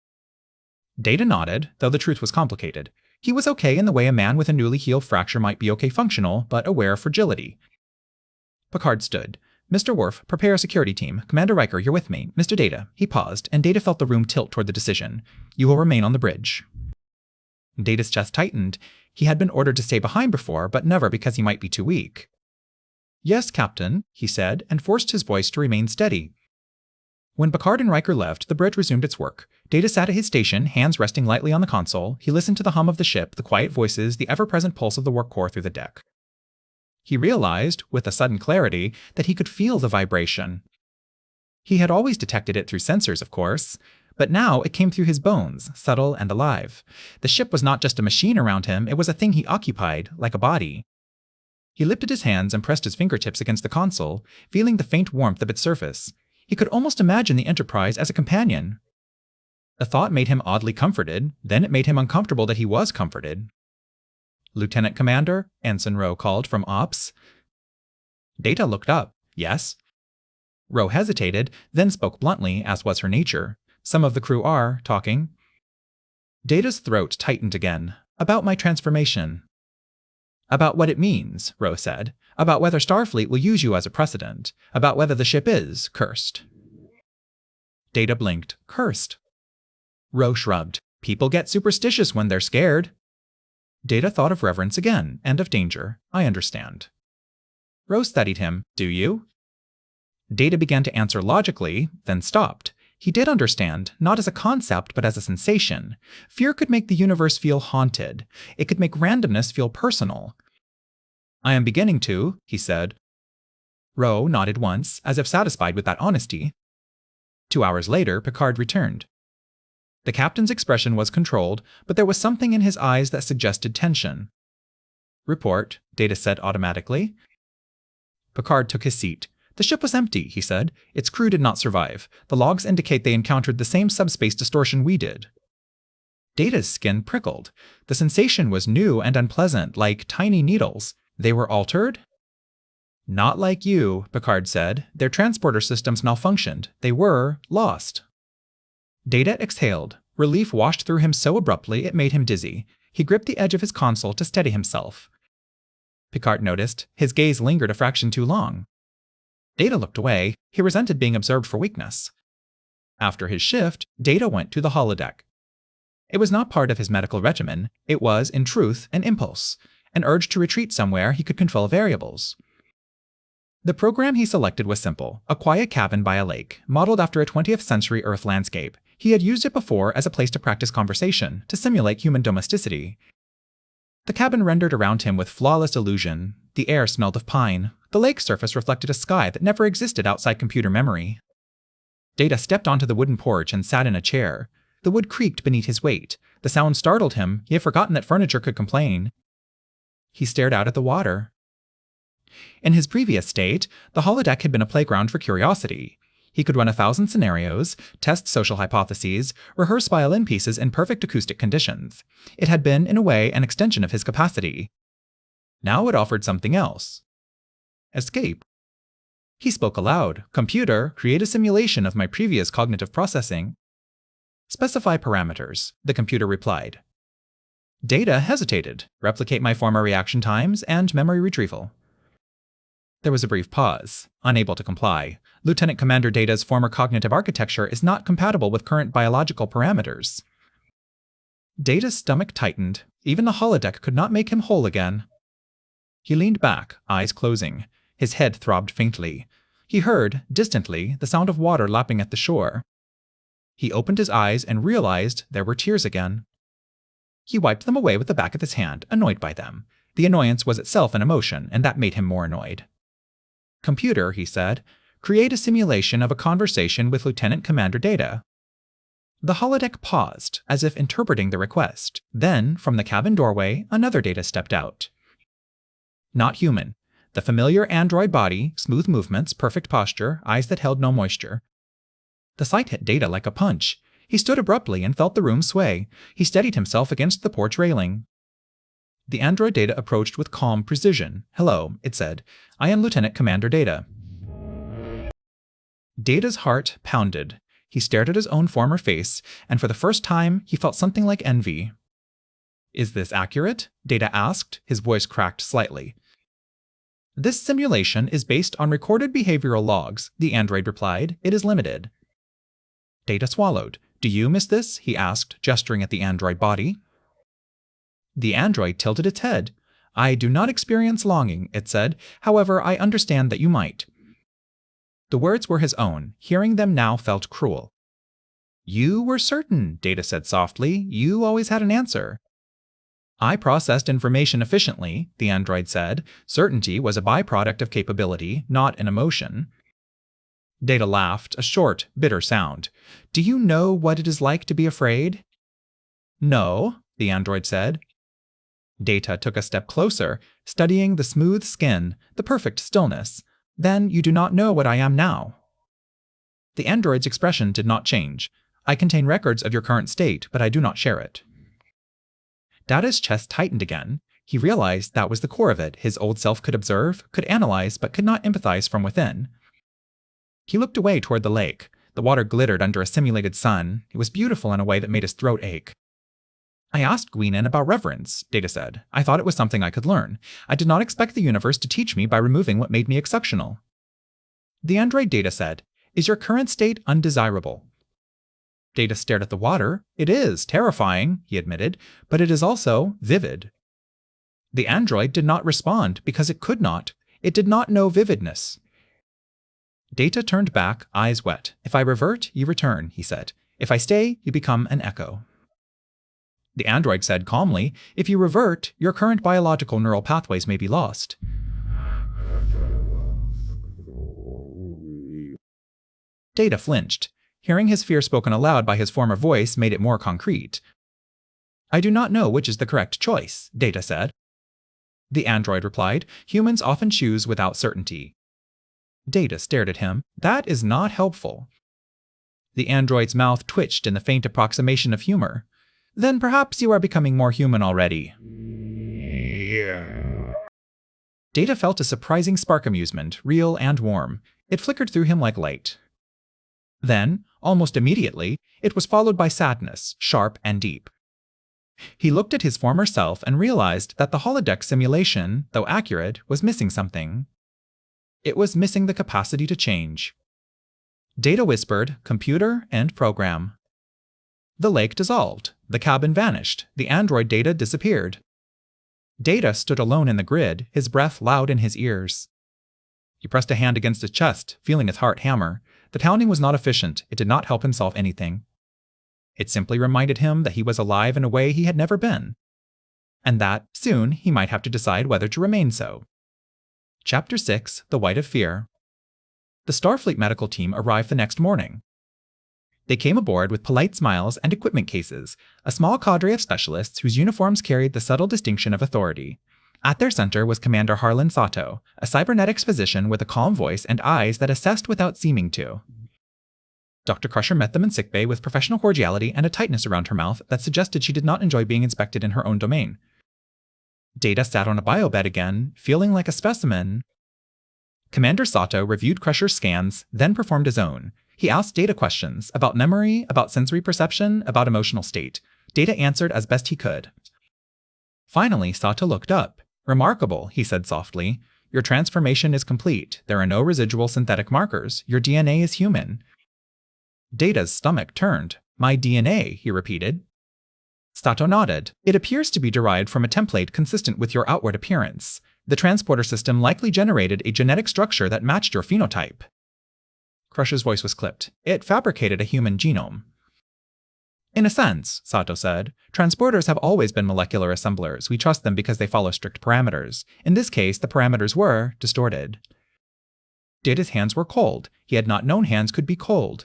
Data nodded, though the truth was complicated. He was okay in the way a man with a newly healed fracture might be okay functional, but aware of fragility. Picard stood. Mr. Worf, prepare a security team. Commander Riker, you're with me. Mr. Data. He paused, and Data felt the room tilt toward the decision. You will remain on the bridge. Data's chest tightened. He had been ordered to stay behind before, but never because he might be too weak. Yes, Captain, he said, and forced his voice to remain steady. When Picard and Riker left, the bridge resumed its work. Data sat at his station, hands resting lightly on the console. He listened to the hum of the ship, the quiet voices, the ever-present pulse of the work core through the deck. He realized, with a sudden clarity, that he could feel the vibration. He had always detected it through sensors, of course, but now it came through his bones, subtle and alive. The ship was not just a machine around him, it was a thing he occupied, like a body. He lifted his hands and pressed his fingertips against the console, feeling the faint warmth of its surface. He could almost imagine the Enterprise as a companion. The thought made him oddly comforted, then it made him uncomfortable that he was comforted. Lieutenant Commander, Ensign Rowe called from Ops. Data looked up. Yes. Rowe hesitated, then spoke bluntly, as was her nature. Some of the crew are talking. Data's throat tightened again. About my transformation. About what it means, Rowe said. About whether Starfleet will use you as a precedent. About whether the ship is cursed. Data blinked. Cursed. Rowe shrugged. People get superstitious when they're scared. Data thought of reverence again, and of danger. I understand. Rowe studied him. Do you? Data began to answer logically, then stopped. He did understand, not as a concept, but as a sensation. Fear could make the universe feel haunted. It could make randomness feel personal. I am beginning to, he said. Rowe nodded once, as if satisfied with that honesty. 2 hours later, Picard returned. The captain's expression was controlled, but there was something in his eyes that suggested tension. Report, Data said automatically. Picard took his seat. The ship was empty, he said. Its crew did not survive. The logs indicate they encountered the same subspace distortion we did. Data's skin prickled. The sensation was new and unpleasant, like tiny needles. They were altered? Not like you, Picard said. Their transporter systems malfunctioned. They were lost. Data exhaled. Relief washed through him so abruptly it made him dizzy. He gripped the edge of his console to steady himself. Picard noticed. His gaze lingered a fraction too long. Data looked away. He resented being observed for weakness. After his shift, Data went to the holodeck. It was not part of his medical regimen. It was, in truth, an impulse, an urge to retreat somewhere he could control variables. The program he selected was simple, a quiet cabin by a lake, modeled after a 20th century Earth landscape. He had used it before as a place to practice conversation, to simulate human domesticity. The cabin rendered around him with flawless illusion. The air smelled of pine. The lake surface reflected a sky that never existed outside computer memory. Data stepped onto the wooden porch and sat in a chair. The wood creaked beneath his weight. The sound startled him. He had forgotten that furniture could complain. He stared out at the water. In his previous state, the holodeck had been a playground for curiosity. He could run 1,000 scenarios, test social hypotheses, rehearse violin pieces in perfect acoustic conditions. It had been, in a way, an extension of his capacity. Now it offered something else. Escape. He spoke aloud. Computer, create a simulation of my previous cognitive processing. Specify parameters, the computer replied. Data hesitated. Replicate my former reaction times and memory retrieval. There was a brief pause. Unable to comply. Lieutenant Commander Data's former cognitive architecture is not compatible with current biological parameters. Data's stomach tightened. Even the holodeck could not make him whole again. He leaned back, eyes closing. His head throbbed faintly. He heard, distantly, the sound of water lapping at the shore. He opened his eyes and realized there were tears again. He wiped them away with the back of his hand, annoyed by them. The annoyance was itself an emotion, and that made him more annoyed. Computer, he said, create a simulation of a conversation with Lieutenant Commander Data. The holodeck paused, as if interpreting the request. Then, from the cabin doorway, another Data stepped out. Not human. The familiar android body, smooth movements, perfect posture, eyes that held no moisture. The sight hit Data like a punch. He stood abruptly and felt the room sway. He steadied himself against the porch railing. The android Data approached with calm precision. Hello, it said. I am Lieutenant Commander Data. Data's heart pounded. He stared at his own former face, and for the first time, he felt something like envy. Is this accurate? Data asked, his voice cracked slightly. This simulation is based on recorded behavioral logs, the android replied. It is limited. Data swallowed. Do you miss this? He asked, gesturing at the android body. The android tilted its head. I do not experience longing, it said. However, I understand that you might. The words were his own. Hearing them now felt cruel. You were certain, Data said softly. You always had an answer. I processed information efficiently, the android said. Certainty was a byproduct of capability, not an emotion. Data laughed, a short, bitter sound. Do you know what it is like to be afraid? No, the android said. Data took a step closer, studying the smooth skin, the perfect stillness. Then you do not know what I am now. The android's expression did not change. I contain records of your current state, but I do not share it. Data's chest tightened again. He realized that was the core of it. His old self could observe, could analyze, but could not empathize from within. He looked away toward the lake. The water glittered under a simulated sun. It was beautiful in a way that made his throat ache. I asked Guinan about reverence, Data said. I thought it was something I could learn. I did not expect the universe to teach me by removing what made me exceptional. The android Data said, Is your current state undesirable? Data stared at the water. It is terrifying, he admitted, but it is also vivid. The android did not respond because it could not. It did not know vividness. Data turned back, eyes wet. If I revert, you return, he said. If I stay, you become an echo. The android said calmly, If you revert, your current biological neural pathways may be lost. Data flinched. Hearing his fear spoken aloud by his former voice made it more concrete. I do not know which is the correct choice, Data said. The android replied, Humans often choose without certainty. Data stared at him. That is not helpful. The android's mouth twitched in the faint approximation of humor. Then perhaps you are becoming more human already. Yeah. Data felt a surprising spark amusement, real and warm. It flickered through him like light. Then, almost immediately, it was followed by sadness, sharp and deep. He looked at his former self and realized that the holodeck simulation, though accurate, was missing something. It was missing the capacity to change. Data whispered, computer, end program. The lake dissolved. The cabin vanished. The android Data disappeared. Data stood alone in the grid, his breath loud in his ears. He pressed a hand against his chest, feeling his heart hammer. The pounding was not efficient. It did not help him solve anything. It simply reminded him that he was alive in a way he had never been, and that, soon, he might have to decide whether to remain so. Chapter 6: The White of Fear. The Starfleet medical team arrived the next morning. They came aboard with polite smiles and equipment cases, a small cadre of specialists whose uniforms carried the subtle distinction of authority. At their center was Commander Harlan Sato, a cybernetics physician with a calm voice and eyes that assessed without seeming to. Dr. Crusher met them in sickbay with professional cordiality and a tightness around her mouth that suggested she did not enjoy being inspected in her own domain. Data sat on a biobed again, feeling like a specimen. Commander Sato reviewed Crusher's scans, then performed his own. He asked Data questions about memory, about sensory perception, about emotional state. Data answered as best he could. Finally, Sato looked up. "Remarkable," he said softly. "Your transformation is complete. There are no residual synthetic markers. Your DNA is human." Data's stomach turned. "My DNA," he repeated. Sato nodded. "It appears to be derived from a template consistent with your outward appearance. The transporter system likely generated a genetic structure that matched your phenotype." Crusher's voice was clipped. "It fabricated a human genome." "In a sense," Sato said, "transporters have always been molecular assemblers. We trust them because they follow strict parameters. In this case, the parameters were distorted." Data's hands were cold. He had not known hands could be cold.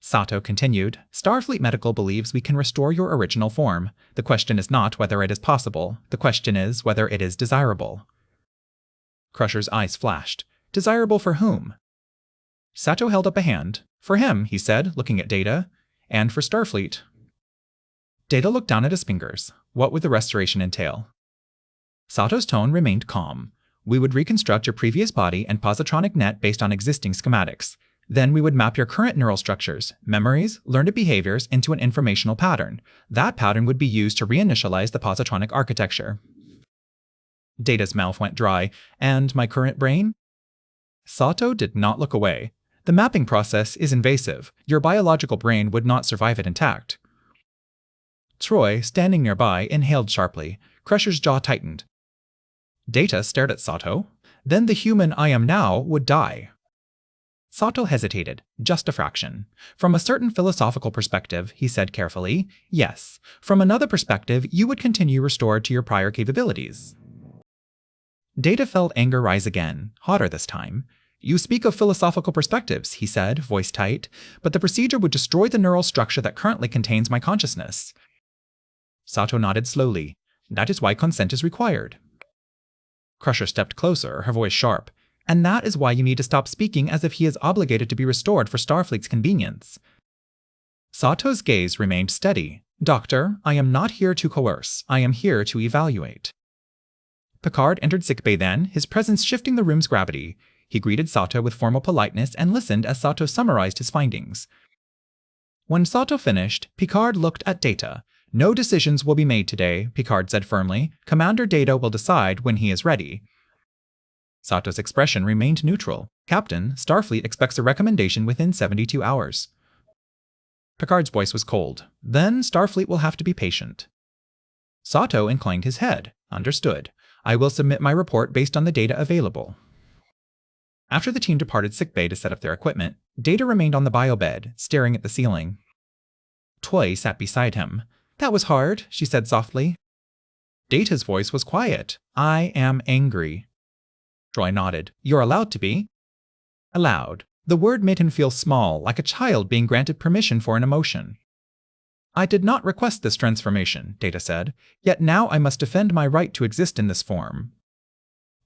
Sato continued, "Starfleet Medical believes we can restore your original form. The question is not whether it is possible. The question is whether it is desirable." Crusher's eyes flashed. "Desirable for whom?" Sato held up a hand. "For him," he said, looking at Data, "and for Starfleet." Data looked down at his fingers. What would the restoration entail? Sato's tone remained calm. "We would reconstruct your previous body and positronic net based on existing schematics. Then we would map your current neural structures, memories, learned behaviors into an informational pattern. That pattern would be used to reinitialize the positronic architecture." Data's mouth went dry. "And my current brain?" Sato did not look away. "The mapping process is invasive. Your biological brain would not survive it intact." Troy, standing nearby, inhaled sharply. Crusher's jaw tightened. Data stared at Sato. "Then the human I am now would die." Sato hesitated, just a fraction. "From a certain philosophical perspective," he said carefully, "yes. From another perspective, you would continue restored to your prior capabilities." Data felt anger rise again, hotter this time. "You speak of philosophical perspectives," he said, voice tight, "but the procedure would destroy the neural structure that currently contains my consciousness." Sato nodded slowly. "That is why consent is required." Crusher stepped closer, her voice sharp. "And that is why you need to stop speaking as if he is obligated to be restored for Starfleet's convenience." Sato's gaze remained steady. "Doctor, I am not here to coerce. I am here to evaluate." Picard entered sickbay then, his presence shifting the room's gravity. He greeted Sato with formal politeness and listened as Sato summarized his findings. When Sato finished, Picard looked at Data. "No decisions will be made today," Picard said firmly. "Commander Data will decide when he is ready." Sato's expression remained neutral. "Captain, Starfleet expects a recommendation within 72 hours. Picard's voice was cold. "Then Starfleet will have to be patient." Sato inclined his head. "Understood. I will submit my report based on the data available." After the team departed sickbay to set up their equipment, Data remained on the biobed, staring at the ceiling. Toy sat beside him. "That was hard," she said softly. Data's voice was quiet. "I am angry." Troy nodded. "You're allowed to be." Allowed. The word made him feel small, like a child being granted permission for an emotion. "I did not request this transformation," Data said. "Yet now I must defend my right to exist in this form."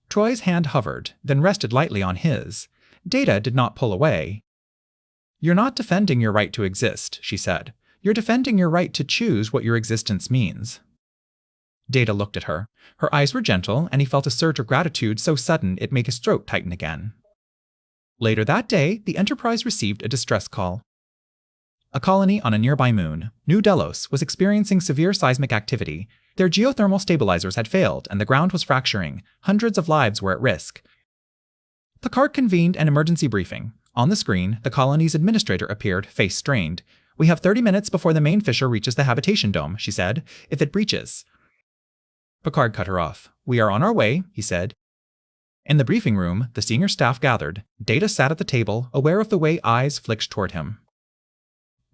Troy's hand hovered, then rested lightly on his. Data did not pull away. "You're not defending your right to exist," she said. "You're defending your right to choose what your existence means." Data looked at her. Her eyes were gentle, and he felt a surge of gratitude so sudden it made his throat tighten again. Later that day, the Enterprise received a distress call. A colony on a nearby moon, New Delos, was experiencing severe seismic activity. Their geothermal stabilizers had failed, and the ground was fracturing. Hundreds of lives were at risk. Picard convened an emergency briefing. On the screen, the colony's administrator appeared, face strained. "We have 30 minutes before the main fissure reaches the habitation dome," she said. "If it breaches..." Picard cut her off. "We are on our way," he said. In the briefing room, the senior staff gathered. Data sat at the table, aware of the way eyes flicked toward him.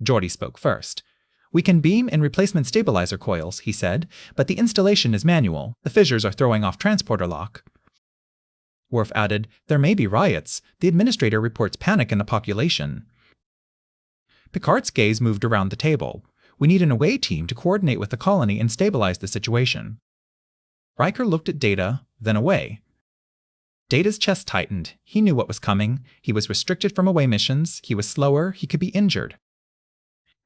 Geordi spoke first. "We can beam in replacement stabilizer coils," he said, "but the installation is manual. The fissures are throwing off transporter lock." Worf added, "There may be riots. The administrator reports panic in the population." Picard's gaze moved around the table. "We need an away team to coordinate with the colony and stabilize the situation." Riker looked at Data, then away. Data's chest tightened. He knew what was coming. He was restricted from away missions. He was slower. He could be injured.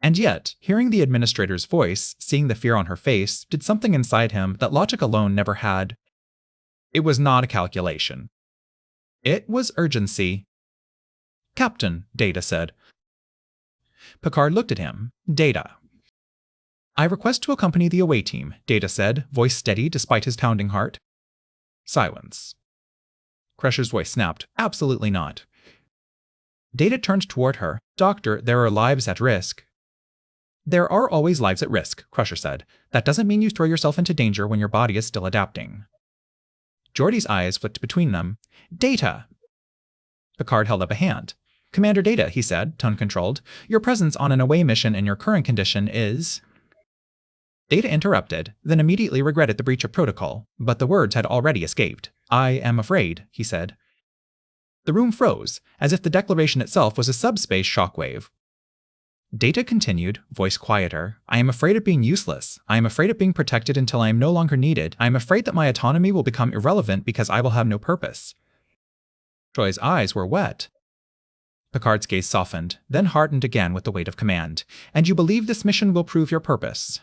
And yet, hearing the administrator's voice, seeing the fear on her face, did something inside him that logic alone never had. It was not a calculation. It was urgency. "Captain," Data said. Picard looked at him. "Data." "I request to accompany the away team," Data said, voice steady despite his pounding heart. Silence. Crusher's voice snapped. "Absolutely not." Data turned toward her. "Doctor, there are lives at risk." "There are always lives at risk," Crusher said. "That doesn't mean you throw yourself into danger when your body is still adapting." Geordi's eyes flicked between them. "Data!" Picard held up a hand. "Commander Data," he said, tone controlled, "your presence on an away mission in your current condition is—" Data interrupted, then immediately regretted the breach of protocol, but the words had already escaped. "I am afraid," he said. The room froze, as if the declaration itself was a subspace shockwave. Data continued, voice quieter. "I am afraid of being useless. I am afraid of being protected until I am no longer needed. I am afraid that my autonomy will become irrelevant because I will have no purpose." Troy's eyes were wet. Picard's gaze softened, then hardened again with the weight of command. "And you believe this mission will prove your purpose?"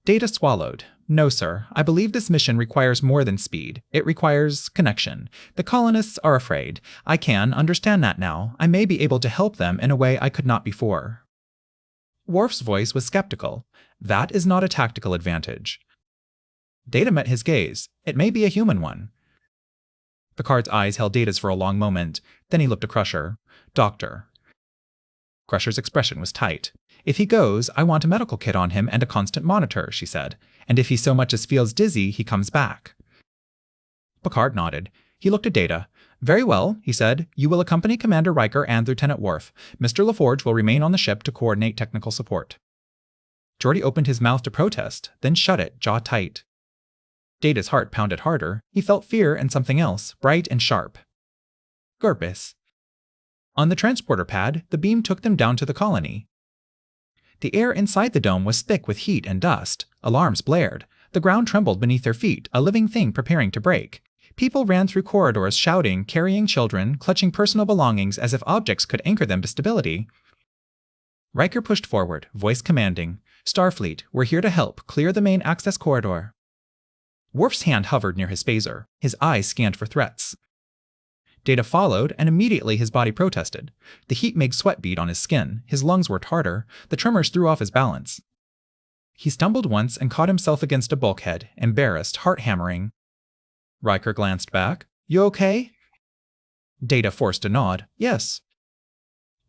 Data swallowed. "No, sir. I believe this mission requires more than speed. It requires connection. The colonists are afraid. I can understand that now. I may be able to help them in a way I could not before." Worf's voice was skeptical. "That is not a tactical advantage." Data met his gaze. "It may be a human one." Picard's eyes held Data's for a long moment. Then he looked at Crusher. "Doctor." Crusher's expression was tight. "If he goes, I want a medical kit on him and a constant monitor," she said. "And if he so much as feels dizzy, he comes back." Picard nodded. He looked at Data. "Very well," he said. "You will accompany Commander Riker and Lieutenant Worf. Mr. LaForge will remain on the ship to coordinate technical support." Geordi opened his mouth to protest, then shut it, jaw tight. Data's heart pounded harder. He felt fear and something else, bright and sharp. Gurpus. On the transporter pad, the beam took them down to the colony. The air inside the dome was thick with heat and dust. Alarms blared. The ground trembled beneath their feet, a living thing preparing to break. People ran through corridors shouting, carrying children, clutching personal belongings as if objects could anchor them to stability. Riker pushed forward, voice commanding. "Starfleet, we're here to help. Clear the main access corridor." Worf's hand hovered near his phaser. His eyes scanned for threats. Data followed, and immediately his body protested. The heat made sweat bead on his skin. His lungs worked harder. The tremors threw off his balance. He stumbled once and caught himself against a bulkhead, embarrassed, heart-hammering. Riker glanced back. "You okay?" Data forced a nod. "Yes."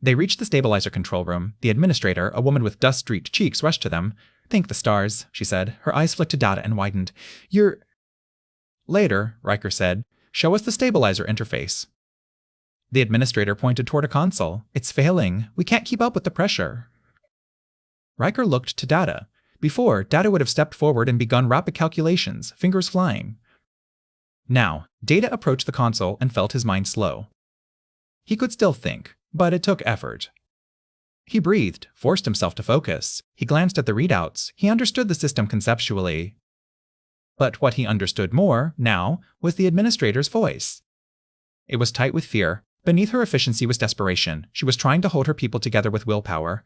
They reached the stabilizer control room. The administrator, a woman with dust-streaked cheeks, rushed to them. "Thank the stars," she said. Her eyes flicked to Data and widened. "You're—" "Later," Riker said. "Show us the stabilizer interface." The administrator pointed toward a console. "It's failing. We can't keep up with the pressure." Riker looked to Data. Before, Data would have stepped forward and begun rapid calculations, fingers flying. Now, Data approached the console and felt his mind slow. He could still think, but it took effort. He breathed, forced himself to focus. He glanced at the readouts. He understood the system conceptually. But what he understood more, now, was the administrator's voice. It was tight with fear. Beneath her efficiency was desperation. She was trying to hold her people together with willpower.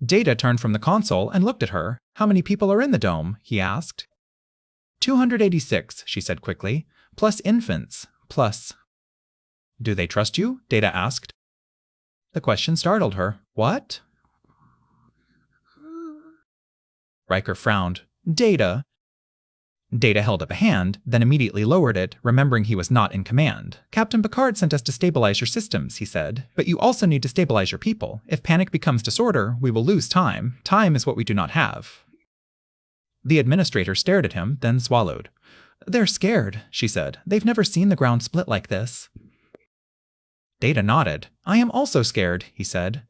Data turned from the console and looked at her. "How many people are in the dome?" he asked. 286, she said quickly. "Plus infants. Plus—" "Do they trust you?" Data asked. The question startled her. "What?" Riker frowned. "Data." Data held up a hand, then immediately lowered it, remembering he was not in command. "Captain Picard sent us to stabilize your systems," he said. "But you also need to stabilize your people. If panic becomes disorder, we will lose time. Time is what we do not have." The administrator stared at him, then swallowed. They're scared, she said. They've never seen the ground split like this. Data nodded. I am also scared, he said.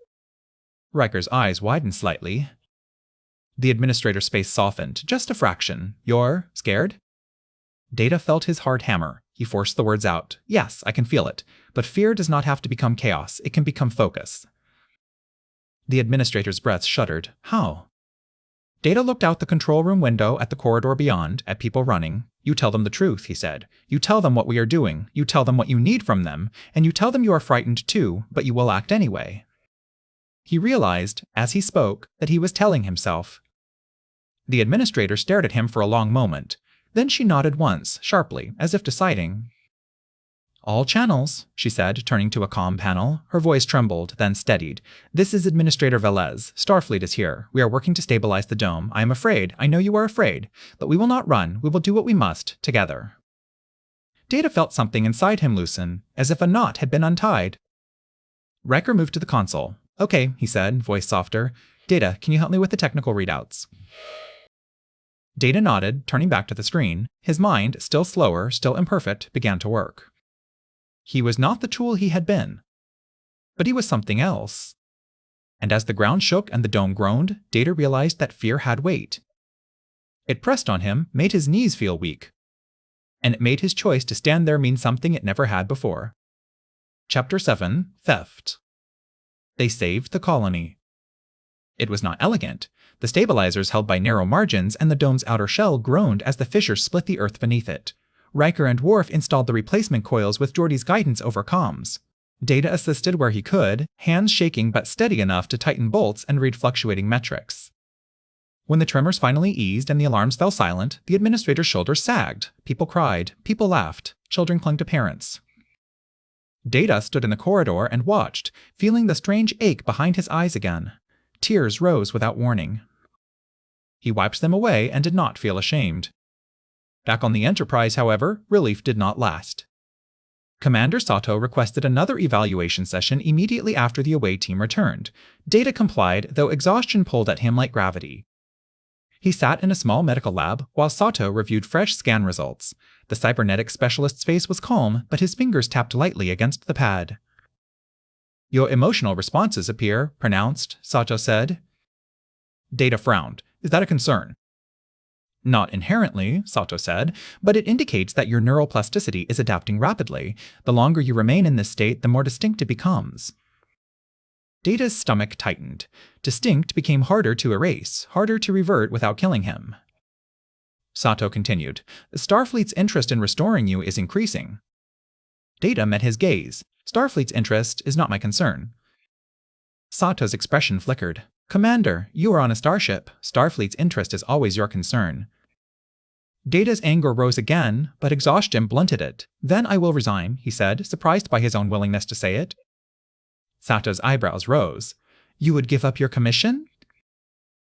Riker's eyes widened slightly. The administrator's face softened, just a fraction. You're scared? Data felt his hard hammer. He forced the words out. Yes, I can feel it. But fear does not have to become chaos. It can become focus. The administrator's breath shuddered. How? Data looked out the control room window at the corridor beyond, at people running. You tell them the truth, he said. You tell them what we are doing. You tell them what you need from them. And you tell them you are frightened too, but you will act anyway. He realized, as he spoke, that he was telling himself. The administrator stared at him for a long moment. Then she nodded once, sharply, as if deciding. All channels, she said, turning to a comm panel. Her voice trembled, then steadied. This is Administrator Velez. Starfleet is here. We are working to stabilize the dome. I am afraid. I know you are afraid. But we will not run. We will do what we must, together. Data felt something inside him loosen, as if a knot had been untied. Riker moved to the console. Okay, he said, voice softer. Data, can you help me with the technical readouts? Data nodded, turning back to the screen. His mind, still slower, still imperfect, began to work. He was not the tool he had been. But he was something else. And as the ground shook and the dome groaned, Data realized that fear had weight. It pressed on him, made his knees feel weak. And it made his choice to stand there mean something it never had before. Chapter 7, Theft. They saved the colony. It was not elegant. The stabilizers held by narrow margins and the dome's outer shell groaned as the fissures split the earth beneath it. Riker and Worf installed the replacement coils with Geordi's guidance over comms. Data assisted where he could, hands shaking but steady enough to tighten bolts and read fluctuating metrics. When the tremors finally eased and the alarms fell silent, the administrator's shoulders sagged. People cried. People laughed. Children clung to parents. Data stood in the corridor and watched, feeling the strange ache behind his eyes again. Tears rose without warning. He wiped them away and did not feel ashamed. Back on the Enterprise, however, relief did not last. Commander Sato requested another evaluation session immediately after the away team returned. Data complied, though exhaustion pulled at him like gravity. He sat in a small medical lab while Sato reviewed fresh scan results. The cybernetic specialist's face was calm, but his fingers tapped lightly against the pad. Your emotional responses appear pronounced, Sato said. Data frowned. Is that a concern? Not inherently, Sato said, but it indicates that your neural plasticity is adapting rapidly. The longer you remain in this state, the more distinct it becomes. Data's stomach tightened. Distinct became harder to erase, harder to revert without killing him. Sato continued, Starfleet's interest in restoring you is increasing. Data met his gaze. Starfleet's interest is not my concern. Sato's expression flickered. Commander, you are on a starship. Starfleet's interest is always your concern. Data's anger rose again, but exhaustion blunted it. Then I will resign, he said, surprised by his own willingness to say it. Sato's eyebrows rose. You would give up your commission?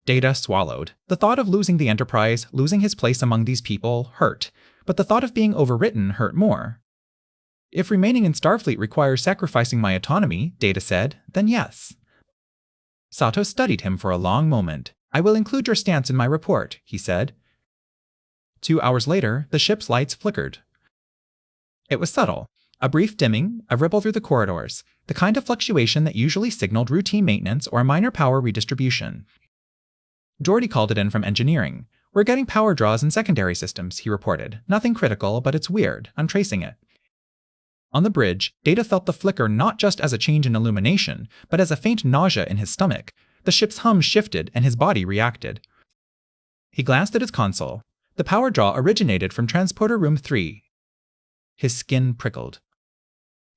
Data swallowed. The thought of losing the Enterprise, losing his place among these people, hurt. But the thought of being overwritten hurt more. If remaining in Starfleet requires sacrificing my autonomy, Data said, then yes. Sato studied him for a long moment. I will include your stance in my report, he said. 2 hours later, the ship's lights flickered. It was subtle. A brief dimming, a ripple through the corridors, the kind of fluctuation that usually signaled routine maintenance or minor power redistribution. Geordi called it in from engineering. We're getting power draws in secondary systems, he reported. Nothing critical, but it's weird. I'm tracing it. On the bridge, Data felt the flicker not just as a change in illumination, but as a faint nausea in his stomach. The ship's hum shifted and his body reacted. He glanced at his console. The power draw originated from Transporter Room 3. His skin prickled.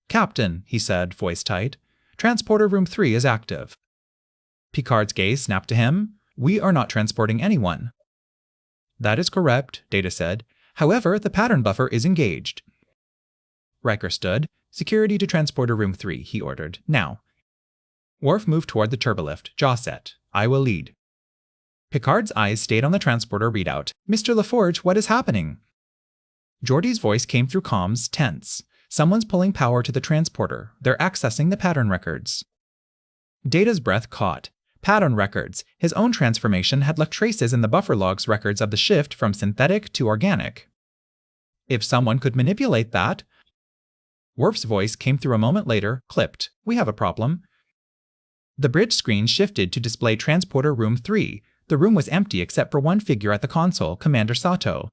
Captain, he said, voice tight. Transporter Room 3 is active. Picard's gaze snapped to him. We are not transporting anyone. That is correct, Data said. However, the pattern buffer is engaged. Riker stood. Security to Transporter Room 3, he ordered. Now. Worf moved toward the turbolift, jaw set. I will lead. Picard's eyes stayed on the transporter readout. Mr. LaForge, what is happening? Geordi's voice came through comms, tense. Someone's pulling power to the transporter. They're accessing the pattern records. Data's breath caught. Pattern records. His own transformation had left traces in the buffer logs records of the shift from synthetic to organic. If someone could manipulate that… Worf's voice came through a moment later, clipped. We have a problem. The bridge screen shifted to display Transporter Room 3. The room was empty except for one figure at the console, Commander Sato.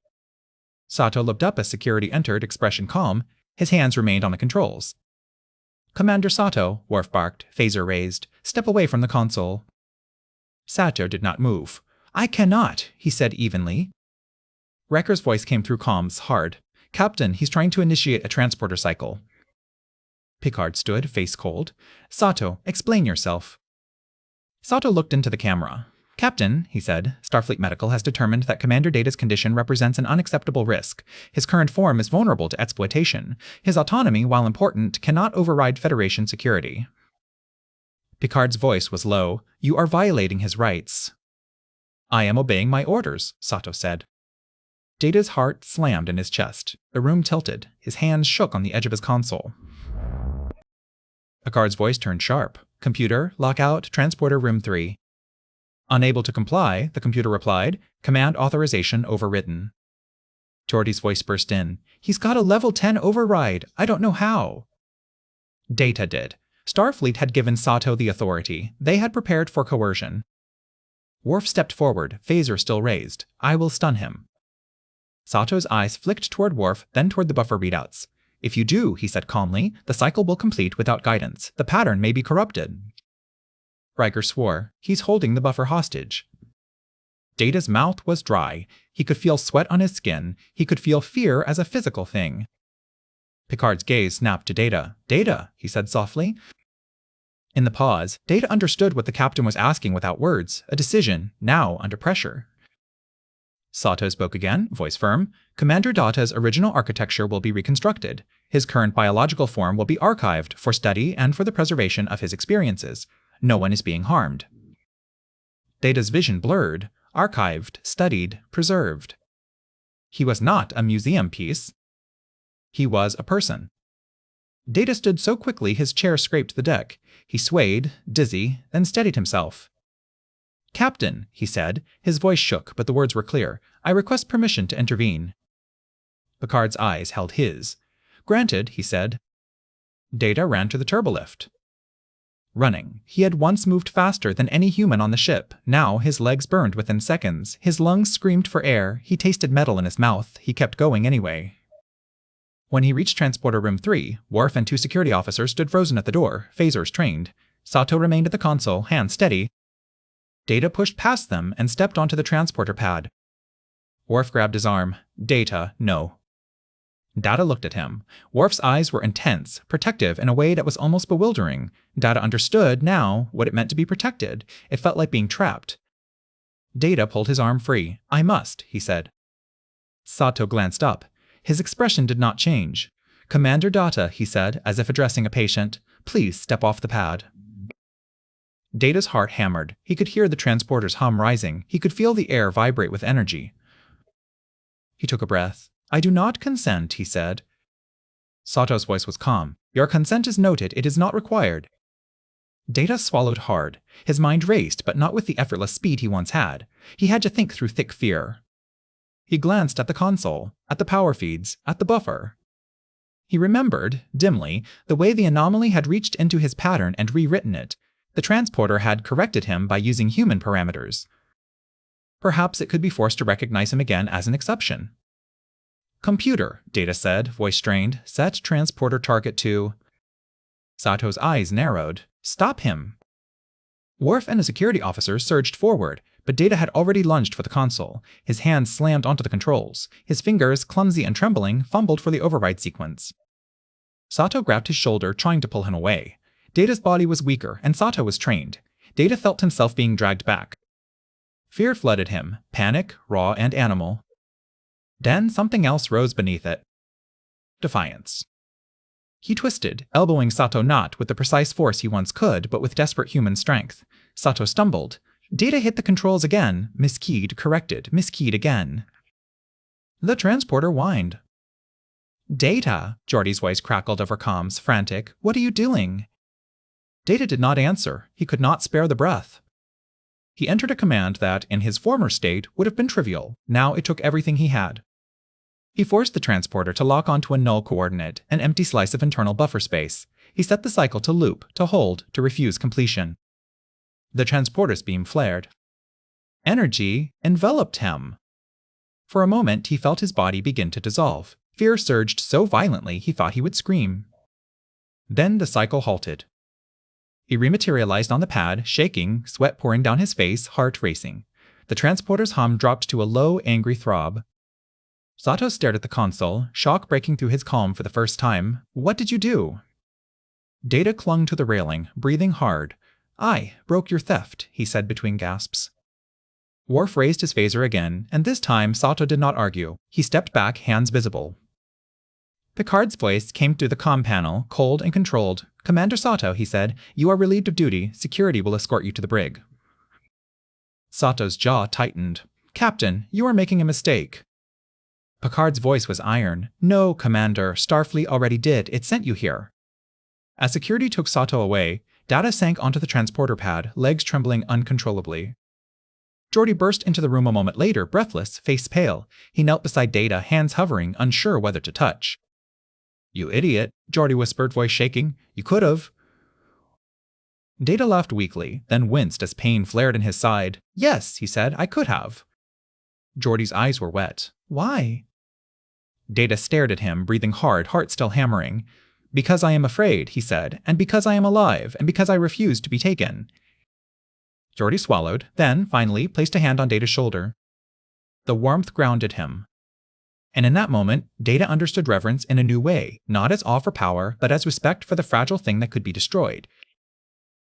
Sato looked up as security entered, expression calm. His hands remained on the controls. Commander Sato, Worf barked, phaser raised. Step away from the console. Sato did not move. I cannot, he said evenly. Wrecker's voice came through comms, hard. Captain, he's trying to initiate a transporter cycle. Picard stood, face cold. Sato, explain yourself. Sato looked into the camera. Captain, he said, Starfleet Medical has determined that Commander Data's condition represents an unacceptable risk. His current form is vulnerable to exploitation. His autonomy, while important, cannot override Federation security. Picard's voice was low. You are violating his rights. I am obeying my orders, Sato said. Data's heart slammed in his chest. The room tilted. His hands shook on the edge of his console. Picard's voice turned sharp. Computer, lock out Transporter Room 3. Unable to comply, the computer replied, Command authorization overridden. Geordi's voice burst in. He's got a level 10 override. I don't know how. Data did. Starfleet had given Sato the authority. They had prepared for coercion. Worf stepped forward, phaser still raised. I will stun him. Sato's eyes flicked toward Worf, then toward the buffer readouts. If you do, he said calmly, the cycle will complete without guidance. The pattern may be corrupted. Riker swore. He's holding the buffer hostage. Data's mouth was dry. He could feel sweat on his skin. He could feel fear as a physical thing. Picard's gaze snapped to Data. Data, he said softly. In the pause, Data understood what the captain was asking without words, a decision, now under pressure. Sato spoke again, voice firm. Commander Data's original architecture will be reconstructed. His current biological form will be archived for study and for the preservation of his experiences. No one is being harmed. Data's vision blurred, archived, studied, preserved. He was not a museum piece. He was a person. Data stood so quickly his chair scraped the deck. He swayed, dizzy, then steadied himself. Captain, he said. His voice shook, but the words were clear. I request permission to intervene. Picard's eyes held his. Granted, he said. Data ran to the turbolift. Running. He had once moved faster than any human on the ship. Now his legs burned within seconds. His lungs screamed for air. He tasted metal in his mouth. He kept going anyway. When he reached Transporter Room 3, Worf and 2 security officers stood frozen at the door, phasers trained. Sato remained at the console, hands steady. Data pushed past them and stepped onto the transporter pad. Worf grabbed his arm. Data, no. Data looked at him. Worf's eyes were intense, protective in a way that was almost bewildering. Data understood, now, what it meant to be protected. It felt like being trapped. Data pulled his arm free. I must, he said. Sato glanced up. His expression did not change. Commander Data, he said, as if addressing a patient, please step off the pad. Data's heart hammered. He could hear the transporter's hum rising. He could feel the air vibrate with energy. He took a breath. I do not consent, he said. Sato's voice was calm. Your consent is noted. It is not required. Data swallowed hard. His mind raced, but not with the effortless speed he once had. He had to think through thick fear. He glanced at the console, at the power feeds, at the buffer. He remembered, dimly, the way the anomaly had reached into his pattern and rewritten it. The transporter had corrected him by using human parameters. Perhaps it could be forced to recognize him again as an exception. Computer, Data said, voice strained, set transporter target to… Sato's eyes narrowed. Stop him! Worf and a security officer surged forward, but Data had already lunged for the console. His hands slammed onto the controls. His fingers, clumsy and trembling, fumbled for the override sequence. Sato grabbed his shoulder, trying to pull him away. Data's body was weaker, and Sato was trained. Data felt himself being dragged back. Fear flooded him, panic, raw and animal. Then something else rose beneath it. Defiance. He twisted, elbowing Sato not with the precise force he once could, but with desperate human strength. Sato stumbled. Data hit the controls again, miskeyed, corrected, miskeyed again. The transporter whined. Data, Geordi's voice crackled over comms, frantic. What are you doing? Data did not answer. He could not spare the breath. He entered a command that, in his former state, would have been trivial. Now it took everything he had. He forced the transporter to lock onto a null coordinate, an empty slice of internal buffer space. He set the cycle to loop, to hold, to refuse completion. The transporter's beam flared. Energy enveloped him. For a moment, he felt his body begin to dissolve. Fear surged so violently he thought he would scream. Then the cycle halted. He rematerialized on the pad, shaking, sweat pouring down his face, heart racing. The transporter's hum dropped to a low, angry throb. Sato stared at the console, shock breaking through his calm for the first time. What did you do? Data clung to the railing, breathing hard. I broke your theft, he said between gasps. Worf raised his phaser again, and this time Sato did not argue. He stepped back, hands visible. Picard's voice came through the comm panel, cold and controlled. Commander Sato, he said, you are relieved of duty. Security will escort you to the brig. Sato's jaw tightened. Captain, you are making a mistake. Picard's voice was iron. No, Commander, Starfleet already did. It sent you here. As security took Sato away, Data sank onto the transporter pad, legs trembling uncontrollably. Geordi burst into the room a moment later, breathless, face pale. He knelt beside Data, hands hovering, unsure whether to touch. You idiot, Geordi whispered, voice shaking. You could have. Data laughed weakly, then winced as pain flared in his side. Yes, he said, I could have. Geordi's eyes were wet. Why? Data stared at him, breathing hard, heart still hammering. Because I am afraid, he said, and because I am alive, and because I refuse to be taken. Geordi swallowed, then, finally, placed a hand on Data's shoulder. The warmth grounded him. And in that moment, Data understood reverence in a new way, not as awe for power, but as respect for the fragile thing that could be destroyed.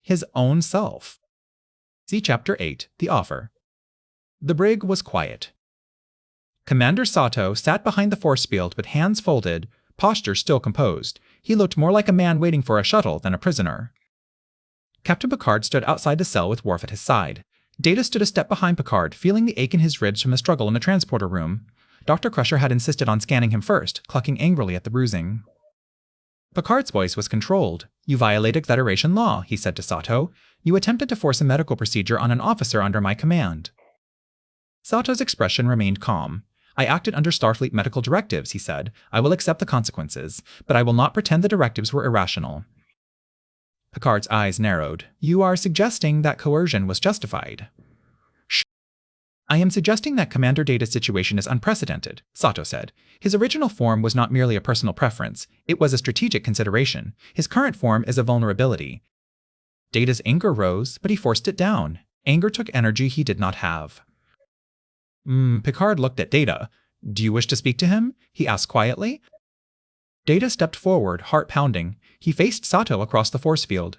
His own self. See Chapter 8, The Offer. The brig was quiet. Commander Sato sat behind the force field with hands folded, posture still composed. He looked more like a man waiting for a shuttle than a prisoner. Captain Picard stood outside the cell with Worf at his side. Data stood a step behind Picard, feeling the ache in his ribs from the struggle in the transporter room. Dr. Crusher had insisted on scanning him first, clucking angrily at the bruising. Picard's voice was controlled. You violated Federation law, he said to Sato. You attempted to force a medical procedure on an officer under my command. Sato's expression remained calm. I acted under Starfleet medical directives, he said. I will accept the consequences, but I will not pretend the directives were irrational. Picard's eyes narrowed. You are suggesting that coercion was justified. Shh. I am suggesting that Commander Data's situation is unprecedented, Sato said. His original form was not merely a personal preference. It was a strategic consideration. His current form is a vulnerability. Data's anger rose, but he forced it down. Anger took energy he did not have. Picard looked at Data. Do you wish to speak to him? He asked quietly. Data stepped forward, heart pounding. He faced Sato across the force field.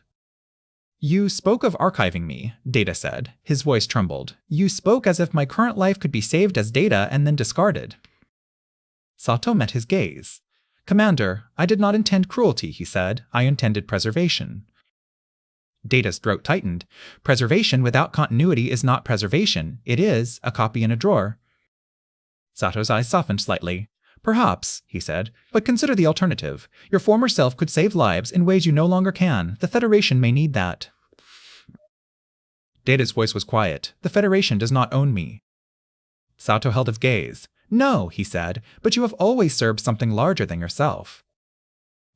You spoke of archiving me, Data said. His voice trembled. You spoke as if my current life could be saved as data and then discarded. Sato met his gaze. Commander, I did not intend cruelty, he said. I intended preservation. Data's throat tightened. Preservation without continuity is not preservation. It is a copy in a drawer. Sato's eyes softened slightly. Perhaps, he said, but consider the alternative. Your former self could save lives in ways you no longer can. The Federation may need that. Data's voice was quiet. The Federation does not own me. Sato held his gaze. No, he said, but you have always served something larger than yourself.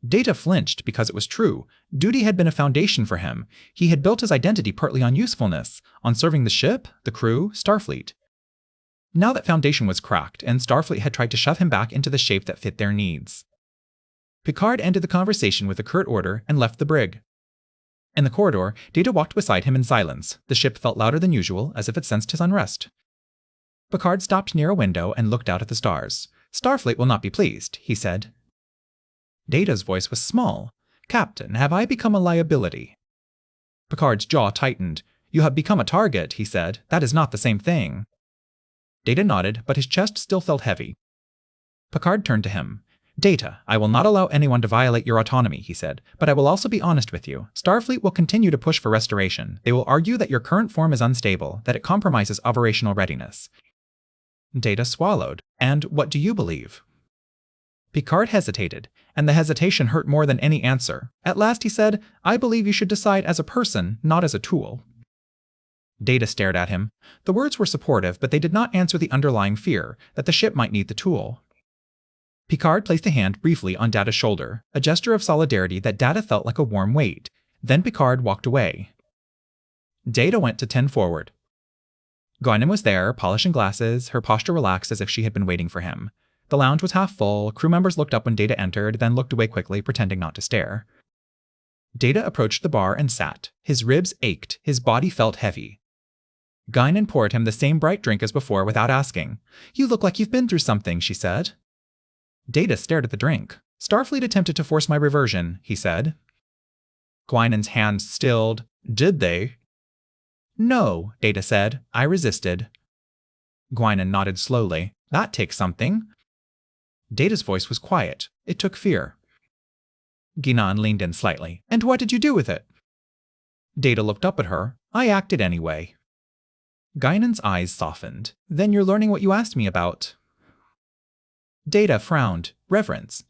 Data flinched because it was true. Duty had been a foundation for him. He had built his identity partly on usefulness, on serving the ship, the crew, Starfleet. Now that foundation was cracked, and Starfleet had tried to shove him back into the shape that fit their needs. Picard ended the conversation with a curt order and left the brig. In the corridor, Data walked beside him in silence. The ship felt louder than usual, as if it sensed his unrest. Picard stopped near a window and looked out at the stars. Starfleet will not be pleased, he said. Data's voice was small. Captain, have I become a liability? Picard's jaw tightened. You have become a target, he said. That is not the same thing. Data nodded, but his chest still felt heavy. Picard turned to him. Data, I will not allow anyone to violate your autonomy, he said, but I will also be honest with you. Starfleet will continue to push for restoration. They will argue that your current form is unstable, that it compromises operational readiness. Data swallowed. And what do you believe? Picard hesitated, and the hesitation hurt more than any answer. At last he said, I believe you should decide as a person, not as a tool. Data stared at him. The words were supportive, but they did not answer the underlying fear, that the ship might need the tool. Picard placed a hand briefly on Data's shoulder, a gesture of solidarity that Data felt like a warm weight. Then Picard walked away. Data went to 10 forward. Guinan was there, polishing glasses, her posture relaxed as if she had been waiting for him. The lounge was half full, crew members looked up when Data entered, then looked away quickly, pretending not to stare. Data approached the bar and sat. His ribs ached, his body felt heavy. Guinan poured him the same bright drink as before without asking. "You look like you've been through something," she said. Data stared at the drink. "Starfleet attempted to force my reversion," he said. Guinan's hands stilled. "Did they?" "No," Data said. "I resisted." Guinan nodded slowly. "That takes something." Data's voice was quiet. It took fear. Guinan leaned in slightly. "And what did you do with it?" Data looked up at her. "I acted anyway." Guinan's eyes softened. "Then you're learning what you asked me about." Data frowned. "Reverence."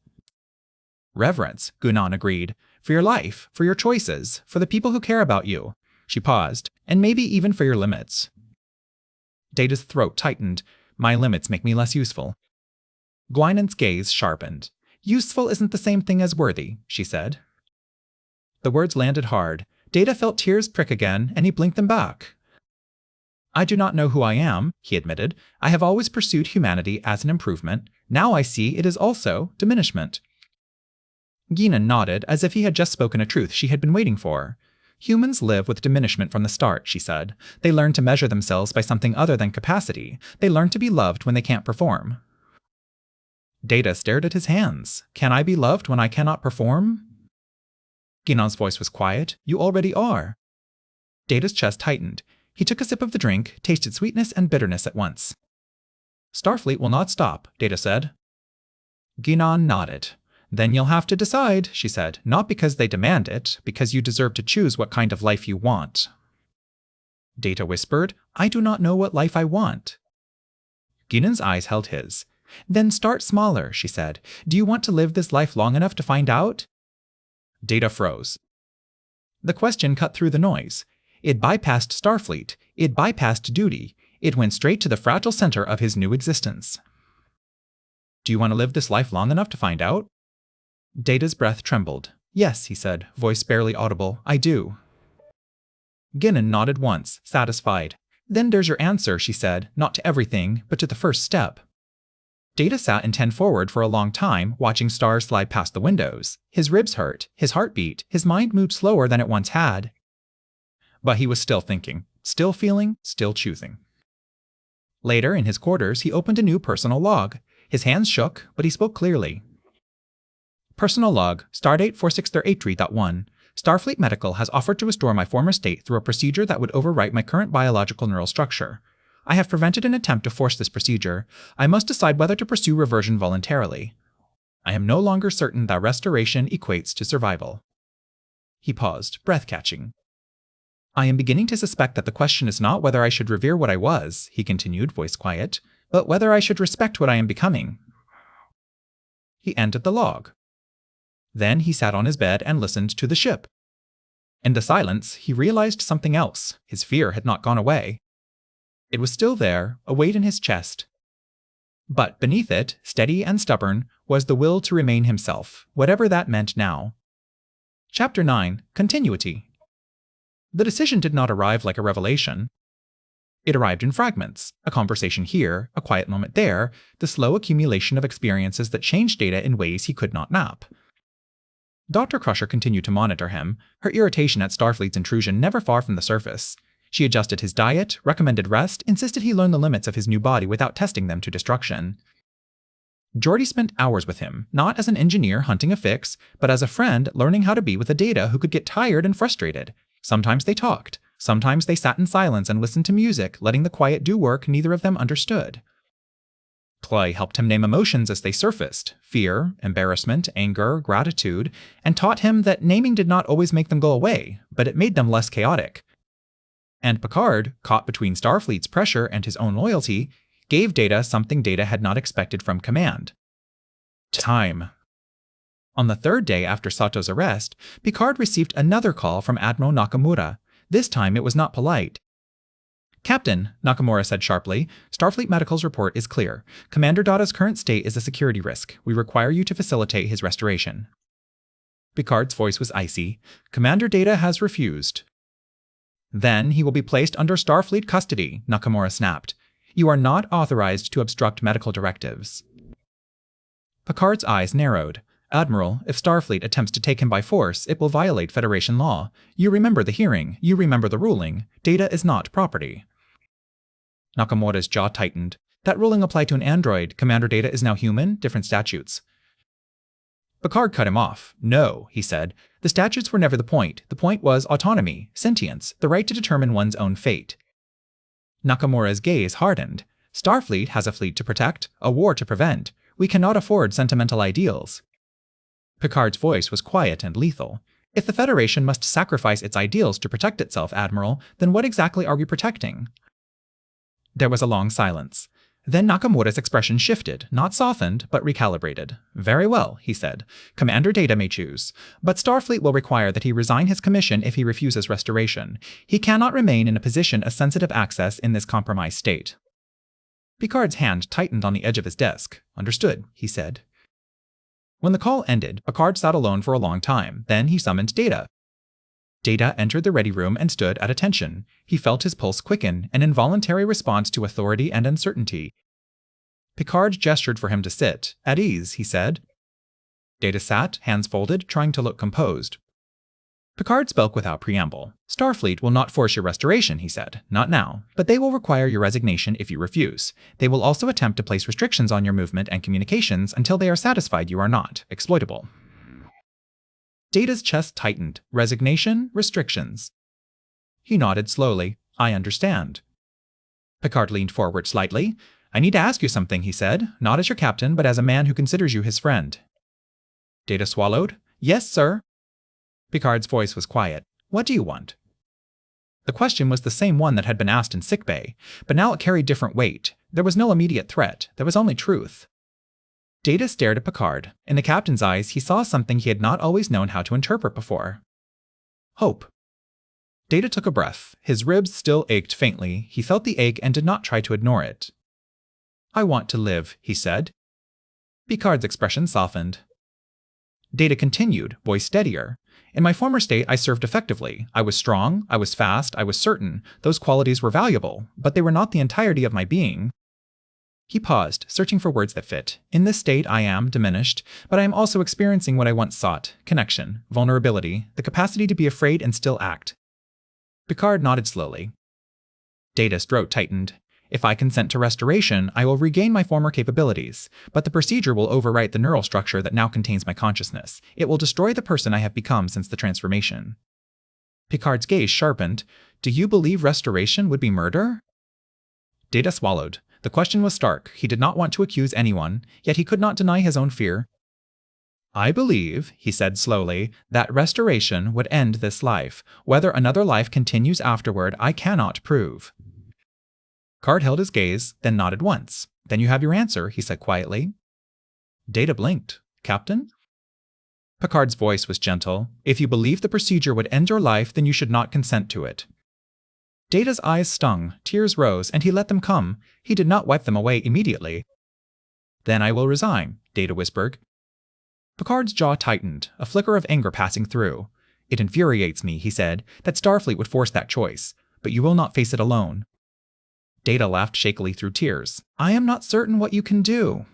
"Reverence," Guinan agreed. "For your life, for your choices, for the people who care about you." She paused. "And maybe even for your limits." Data's throat tightened. "My limits make me less useful." Guinan's gaze sharpened. "Useful isn't the same thing as worthy," she said. The words landed hard. Data felt tears prick again, and he blinked them back. "I do not know who I am," he admitted. "I have always pursued humanity as an improvement. Now I see it is also diminishment." Guinan nodded, as if he had just spoken a truth she had been waiting for. "Humans live with diminishment from the start," she said. "They learn to measure themselves by something other than capacity. They learn to be loved when they can't perform." Data stared at his hands. "Can I be loved when I cannot perform?" Guinan's voice was quiet. "You already are." Data's chest tightened. He took a sip of the drink, tasted sweetness and bitterness at once. "Starfleet will not stop," Data said. Guinan nodded. "Then you'll have to decide," she said, "not because they demand it, because you deserve to choose what kind of life you want." Data whispered, "I do not know what life I want." Guinan's eyes held his. "Then start smaller," she said. "Do you want to live this life long enough to find out?" Data froze. The question cut through the noise. It bypassed Starfleet. It bypassed duty. It went straight to the fragile center of his new existence. "Do you want to live this life long enough to find out?" Data's breath trembled. "Yes," he said, voice barely audible. "I do." Guinan nodded once, satisfied. "Then there's your answer," she said, "not to everything, but to the first step." Data sat in 10 forward for a long time, watching stars slide past the windows. His ribs hurt, his heart beat, his mind moved slower than it once had. But he was still thinking, still feeling, still choosing. Later, in his quarters, he opened a new personal log. His hands shook, but he spoke clearly. Personal log, stardate 4638.1. Starfleet Medical has offered to restore my former state through a procedure that would overwrite my current biological neural structure. I have prevented an attempt to force this procedure. I must decide whether to pursue reversion voluntarily. I am no longer certain that restoration equates to survival. He paused, breath-catching. I am beginning to suspect that the question is not whether I should revere what I was, he continued, voice quiet, but whether I should respect what I am becoming. He ended the log. Then he sat on his bed and listened to the ship. In the silence, he realized something else. His fear had not gone away. It was still there, a weight in his chest. But beneath it, steady and stubborn, was the will to remain himself, whatever that meant now. Chapter 9. Continuity. The decision did not arrive like a revelation. It arrived in fragments, a conversation here, a quiet moment there, the slow accumulation of experiences that changed Data in ways he could not map. Dr. Crusher continued to monitor him, her irritation at Starfleet's intrusion never far from the surface. She adjusted his diet, recommended rest, insisted he learn the limits of his new body without testing them to destruction. Geordi spent hours with him, not as an engineer hunting a fix, but as a friend learning how to be with a Data who could get tired and frustrated. Sometimes they talked. Sometimes they sat in silence and listened to music, letting the quiet do work neither of them understood. Clay helped him name emotions as they surfaced, fear, embarrassment, anger, gratitude, and taught him that naming did not always make them go away, but it made them less chaotic. And Picard, caught between Starfleet's pressure and his own loyalty, gave Data something Data had not expected from command. Time. On the third day after Sato's arrest, Picard received another call from Admiral Nakamura. This time it was not polite. Captain, Nakamura said sharply, Starfleet Medical's report is clear. Commander Data's current state is a security risk. We require you to facilitate his restoration. Picard's voice was icy. Commander Data has refused. Then he will be placed under Starfleet custody, Nakamura snapped. You are not authorized to obstruct medical directives. Picard's eyes narrowed. Admiral, if Starfleet attempts to take him by force, it will violate Federation law. You remember the hearing. You remember the ruling. Data is not property. Nakamura's jaw tightened. That ruling applied to an android. Commander Data is now human. Different statutes. Picard cut him off. No, he said. The statutes were never the point. The point was autonomy, sentience, the right to determine one's own fate. Nakamura's gaze hardened. Starfleet has a fleet to protect, a war to prevent. We cannot afford sentimental ideals. Picard's voice was quiet and lethal. If the Federation must sacrifice its ideals to protect itself, Admiral, then what exactly are we protecting? There was a long silence. Then Nakamura's expression shifted, not softened, but recalibrated. Very well, he said. Commander Data may choose. But Starfleet will require that he resign his commission if he refuses restoration. He cannot remain in a position of sensitive access in this compromised state. Picard's hand tightened on the edge of his desk. Understood, he said. When the call ended, Picard sat alone for a long time. Then he summoned Data. Data entered the ready room and stood at attention. He felt his pulse quicken, an involuntary response to authority and uncertainty. Picard gestured for him to sit. At ease, he said. Data sat, hands folded, trying to look composed. Picard spoke without preamble. Starfleet will not force your restoration, he said. Not now. But they will require your resignation if you refuse. They will also attempt to place restrictions on your movement and communications until they are satisfied you are not exploitable. Data's chest tightened. Resignation, restrictions. He nodded slowly. I understand. Picard leaned forward slightly. I need to ask you something, he said. Not as your captain, but as a man who considers you his friend. Data swallowed. Yes, sir. Picard's voice was quiet. What do you want? The question was the same one that had been asked in sickbay, but now it carried different weight. There was no immediate threat. There was only truth. Data stared at Picard. In the captain's eyes, he saw something he had not always known how to interpret before. Hope. Data took a breath. His ribs still ached faintly. He felt the ache and did not try to ignore it. I want to live, he said. Picard's expression softened. Data continued, voice steadier. In my former state, I served effectively. I was strong, I was fast, I was certain. Those qualities were valuable, but they were not the entirety of my being. He paused, searching for words that fit. In this state, I am diminished, but I am also experiencing what I once sought: connection, vulnerability, the capacity to be afraid and still act. Picard nodded slowly. Data's throat tightened. If I consent to restoration, I will regain my former capabilities, but the procedure will overwrite the neural structure that now contains my consciousness. It will destroy the person I have become since the transformation. Picard's gaze sharpened. Do you believe restoration would be murder? Data swallowed. The question was stark. He did not want to accuse anyone, yet he could not deny his own fear. I believe, he said slowly, that restoration would end this life. Whether another life continues afterward, I cannot prove. Picard held his gaze, then nodded once. Then you have your answer, he said quietly. Data blinked. Captain? Picard's voice was gentle. If you believe the procedure would end your life, then you should not consent to it. Data's eyes stung, tears rose, and he let them come. He did not wipe them away immediately. Then I will resign, Data whispered. Picard's jaw tightened, a flicker of anger passing through. It infuriates me, he said, that Starfleet would force that choice, but you will not face it alone. Data laughed shakily through tears. I am not certain what you can do.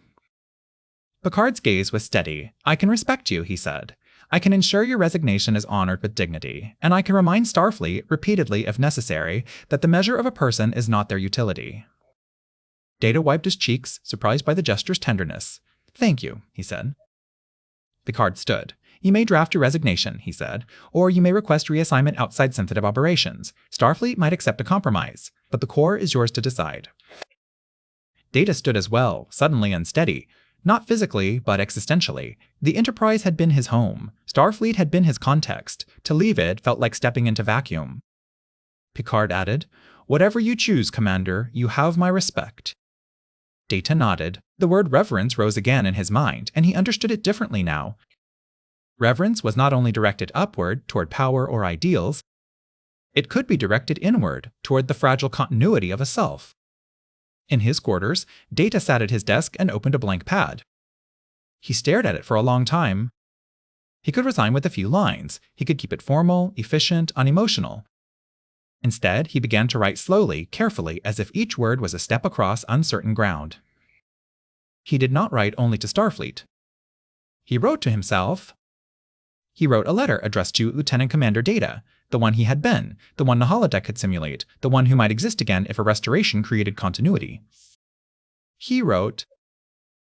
Picard's gaze was steady. I can respect you, he said. I can ensure your resignation is honored with dignity, and I can remind Starfleet, repeatedly if necessary, that the measure of a person is not their utility. Data wiped his cheeks, surprised by the gesture's tenderness. Thank you, he said. Picard stood. You may draft your resignation, he said, or you may request reassignment outside sensitive operations. Starfleet might accept a compromise, but the core is yours to decide. Data stood as well, suddenly unsteady. Not physically, but existentially. The Enterprise had been his home. Starfleet had been his context. To leave it felt like stepping into vacuum. Picard added, Whatever you choose, Commander, you have my respect. Data nodded. The word reverence rose again in his mind, and he understood it differently now. Reverence was not only directed upward, toward power or ideals. It could be directed inward, toward the fragile continuity of a self. In his quarters, Data sat at his desk and opened a blank pad. He stared at it for a long time. He could resign with a few lines. He could keep it formal, efficient, unemotional. Instead, he began to write slowly, carefully, as if each word was a step across uncertain ground. He did not write only to Starfleet. He wrote to himself. He wrote a letter addressed to Lieutenant Commander Data, the one he had been, the one the holodeck could simulate, the one who might exist again if a restoration created continuity. He wrote,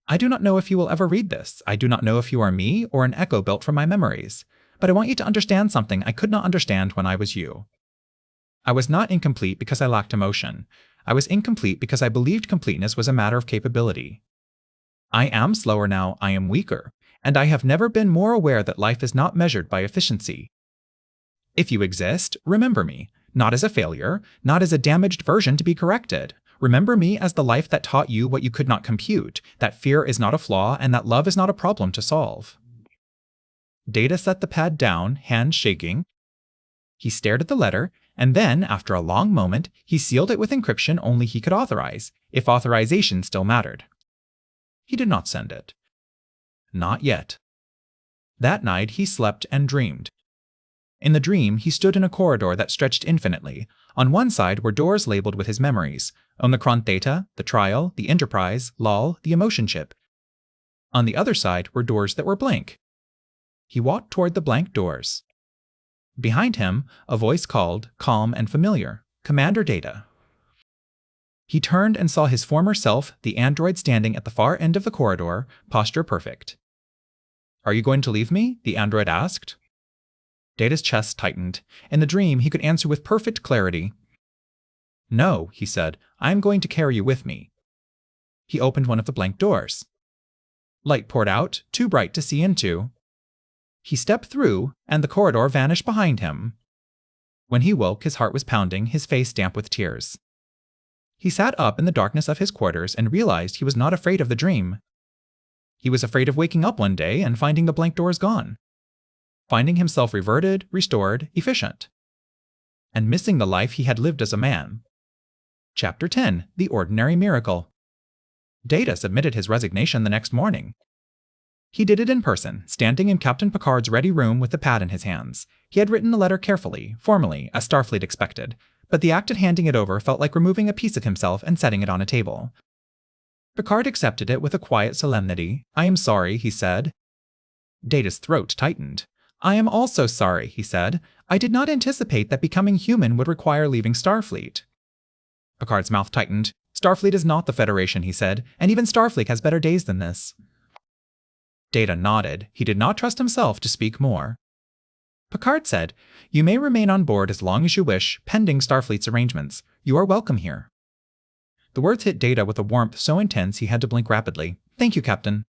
"I do not know if you will ever read this. I do not know if you are me or an echo built from my memories. But I want you to understand something I could not understand when I was you. I was not incomplete because I lacked emotion. I was incomplete because I believed completeness was a matter of capability. I am slower now, I am weaker, and I have never been more aware that life is not measured by efficiency. If you exist, remember me, not as a failure, not as a damaged version to be corrected. Remember me as the life that taught you what you could not compute, that fear is not a flaw and that love is not a problem to solve." Data set the pad down, hands shaking. He stared at the letter, and then, after a long moment, he sealed it with encryption only he could authorize, if authorization still mattered. He did not send it. Not yet. That night he slept and dreamed. In the dream, he stood in a corridor that stretched infinitely. On one side were doors labeled with his memories: Omicron Theta, the Trial, the Enterpreis, Lol, the Emotion Chip. On the other side were doors that were blank. He walked toward the blank doors. Behind him, a voice called, calm and familiar, "Commander Data." He turned and saw his former self, the android standing at the far end of the corridor, posture perfect. "Are you going to leave me?" the android asked. Data's chest tightened. In the dream, he could answer with perfect clarity. "No," he said, "I am going to carry you with me." He opened one of the blank doors. Light poured out, too bright to see into. He stepped through, and the corridor vanished behind him. When he woke, his heart was pounding, his face damp with tears. He sat up in the darkness of his quarters and realized he was not afraid of the dream. He was afraid of waking up one day and finding the blank doors gone. Finding himself reverted, restored, efficient. And missing the life he had lived as a man. Chapter 10: The Ordinary Miracle. Data submitted his resignation the next morning. He did it in person, standing in Captain Picard's ready room with the pad in his hands. He had written the letter carefully, formally, as Starfleet expected, but the act of handing it over felt like removing a piece of himself and setting it on a table. Picard accepted it with a quiet solemnity. "I am sorry," he said. Data's throat tightened. "I am also sorry," he said. "I did not anticipate that becoming human would require leaving Starfleet." Picard's mouth tightened. "Starfleet is not the Federation," he said, "and even Starfleet has better days than this." Data nodded. He did not trust himself to speak more. Picard said, "You may remain on board as long as you wish, pending Starfleet's arrangements. You are welcome here." The words hit Data with a warmth so intense he had to blink rapidly. "Thank you, Captain."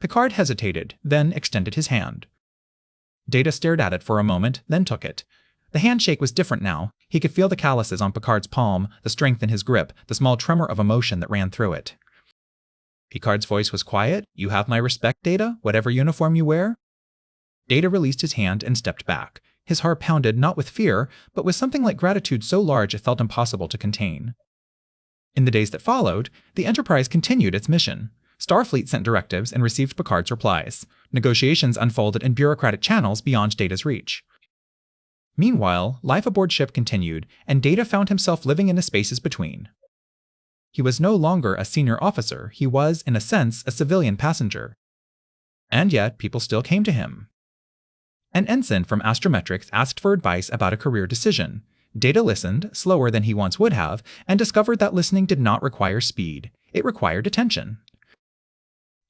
Picard hesitated, then extended his hand. Data stared at it for a moment, then took it. The handshake was different now. He could feel the calluses on Picard's palm, the strength in his grip, the small tremor of emotion that ran through it. Picard's voice was quiet. "You have my respect, Data, whatever uniform you wear." Data released his hand and stepped back. His heart pounded not with fear, but with something like gratitude so large it felt impossible to contain. In the days that followed, the Enterprise continued its mission. Starfleet sent directives and received Picard's replies. Negotiations unfolded in bureaucratic channels beyond Data's reach. Meanwhile, life aboard ship continued, and Data found himself living in the spaces between. He was no longer a senior officer. He was, in a sense, a civilian passenger. And yet, people still came to him. An ensign from Astrometrics asked for advice about a career decision. Data listened, slower than he once would have, and discovered that listening did not require speed. It required attention.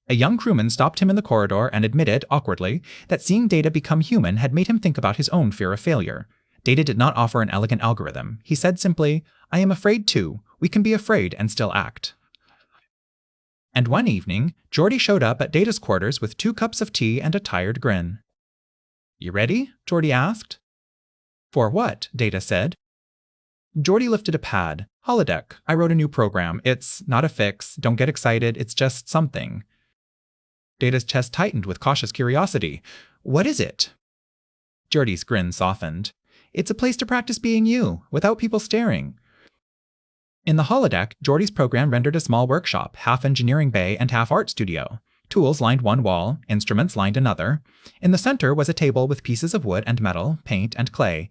A young crewman stopped him in the corridor and admitted, awkwardly, that seeing Data become human had made him think about his own fear of failure. Data did not offer an elegant algorithm. He said simply, "I am afraid too. We can be afraid and still act." And one evening, Geordi showed up at Data's quarters with 2 cups of tea and a tired grin. "You ready?" Geordi asked. "For what?" Data said. Geordi lifted a pad. "Holodeck. I wrote a new program. It's not a fix. Don't get excited. It's just something." Data's chest tightened with cautious curiosity. "What is it?" Geordi's grin softened. It's a place to practice being you, without people staring. In the holodeck, Geordie's program rendered a small workshop, half engineering bay and half art studio. Tools lined one wall, instruments lined another. In the center was a table with pieces of wood and metal, paint and clay.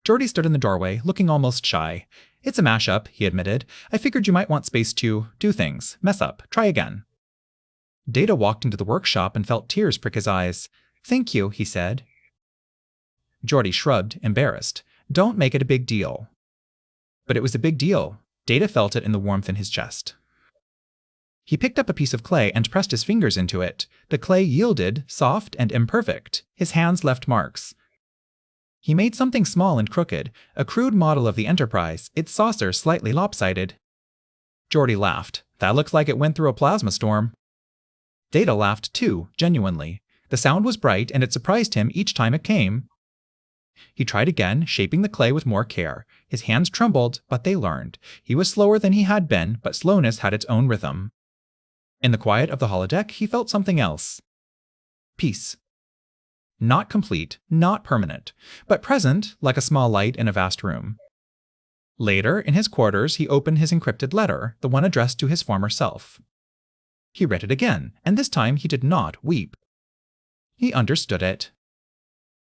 Geordie stood in the doorway, looking almost shy. It's a mashup, he admitted. I figured you might want space to do things, mess up, try again. Data walked into the workshop and felt tears prick his eyes. Thank you, he said. Geordie shrugged, embarrassed. Don't make it a big deal. But it was a big deal. Data felt it in the warmth in his chest. He picked up a piece of clay and pressed his fingers into it. The clay yielded, soft and imperfect. His hands left marks. He made something small and crooked, a crude model of the Enterpreis, its saucer slightly lopsided. Geordie laughed. That looks like it went through a plasma storm. Data laughed too, genuinely. The sound was bright and it surprised him each time it came. He tried again, shaping the clay with more care. His hands trembled, but they learned. He was slower than he had been, but slowness had its own rhythm. In the quiet of the holodeck, he felt something else. Peace. Not complete, not permanent, but present like a small light in a vast room. Later, in his quarters, he opened his encrypted letter, the one addressed to his former self. He read it again, and this time he did not weep. He understood it.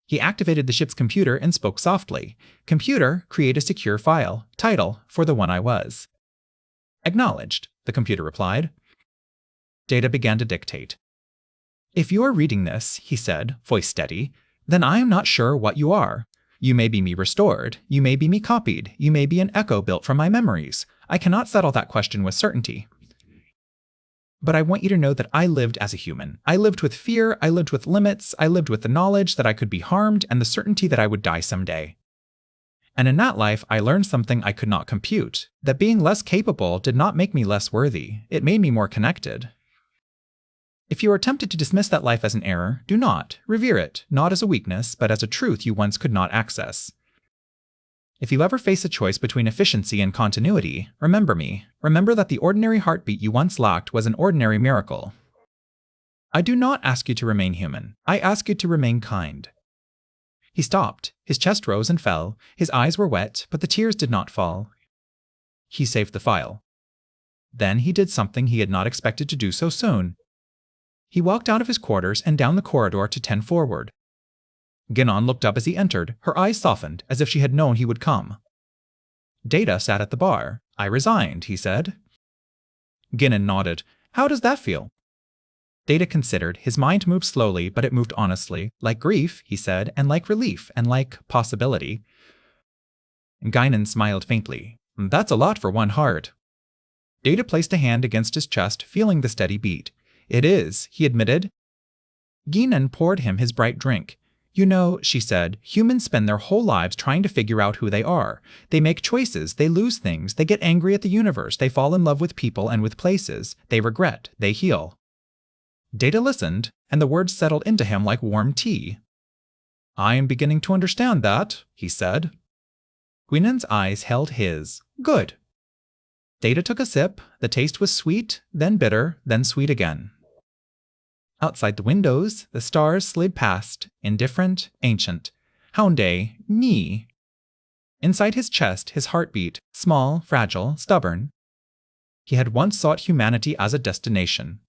He activated the ship's computer and spoke softly. Computer, create a secure file. Title, for the one I was. Acknowledged, the computer replied. Data began to dictate. If you are reading this, he said, voice steady, then I am not sure what you are. You may be me restored. You may be me copied. You may be an echo built from my memories. I cannot settle that question with certainty. But I want you to know that I lived as a human. I lived with fear, I lived with limits, I lived with the knowledge that I could be harmed and the certainty that I would die someday. And in that life, I learned something I could not compute, that being less capable did not make me less worthy. It made me more connected. If you are tempted to dismiss that life as an error, do not. Revere it, not as a weakness, but as a truth you once could not access. If you ever face a choice between efficiency and continuity, remember me. Remember that the ordinary heartbeat you once lacked was an ordinary miracle. I do not ask you to remain human. I ask you to remain kind. He stopped. His chest rose and fell. His eyes were wet, but the tears did not fall. He saved the file. Then he did something he had not expected to do so soon. He walked out of his quarters and down the corridor to 10 forward. Guinan looked up as he entered, her eyes softened, as if she had known he would come. Data sat at the bar. I resigned, he said. Guinan nodded. How does that feel? Data considered. His mind moved slowly, but it moved honestly. Like grief, he said, and like relief, and like possibility. Guinan smiled faintly. That's a lot for one heart. Data placed a hand against his chest, feeling the steady beat. It is, he admitted. Guinan poured him his bright drink. You know, she said, humans spend their whole lives trying to figure out who they are. They make choices, they lose things, they get angry at the universe, they fall in love with people and with places, they regret, they heal. Data listened, and the words settled into him like warm tea. I am beginning to understand that, he said. Guinan's eyes held his. Good. Data took a sip. The taste was sweet, then bitter, then sweet again. Outside the windows, the stars slid past, indifferent, ancient. Hounday, me. Inside his chest, his heart beat, small, fragile, stubborn. He had once sought humanity as a destination.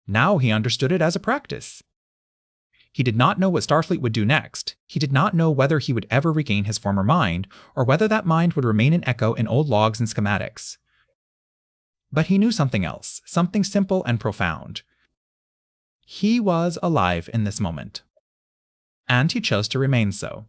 Now he understood it as a practice. He did not know what Starfleet would do next. He did not know whether he would ever regain his former mind, or whether that mind would remain an echo in old logs and schematics. But he knew something else, something simple and profound. He was alive in this moment. And he chose to remain so.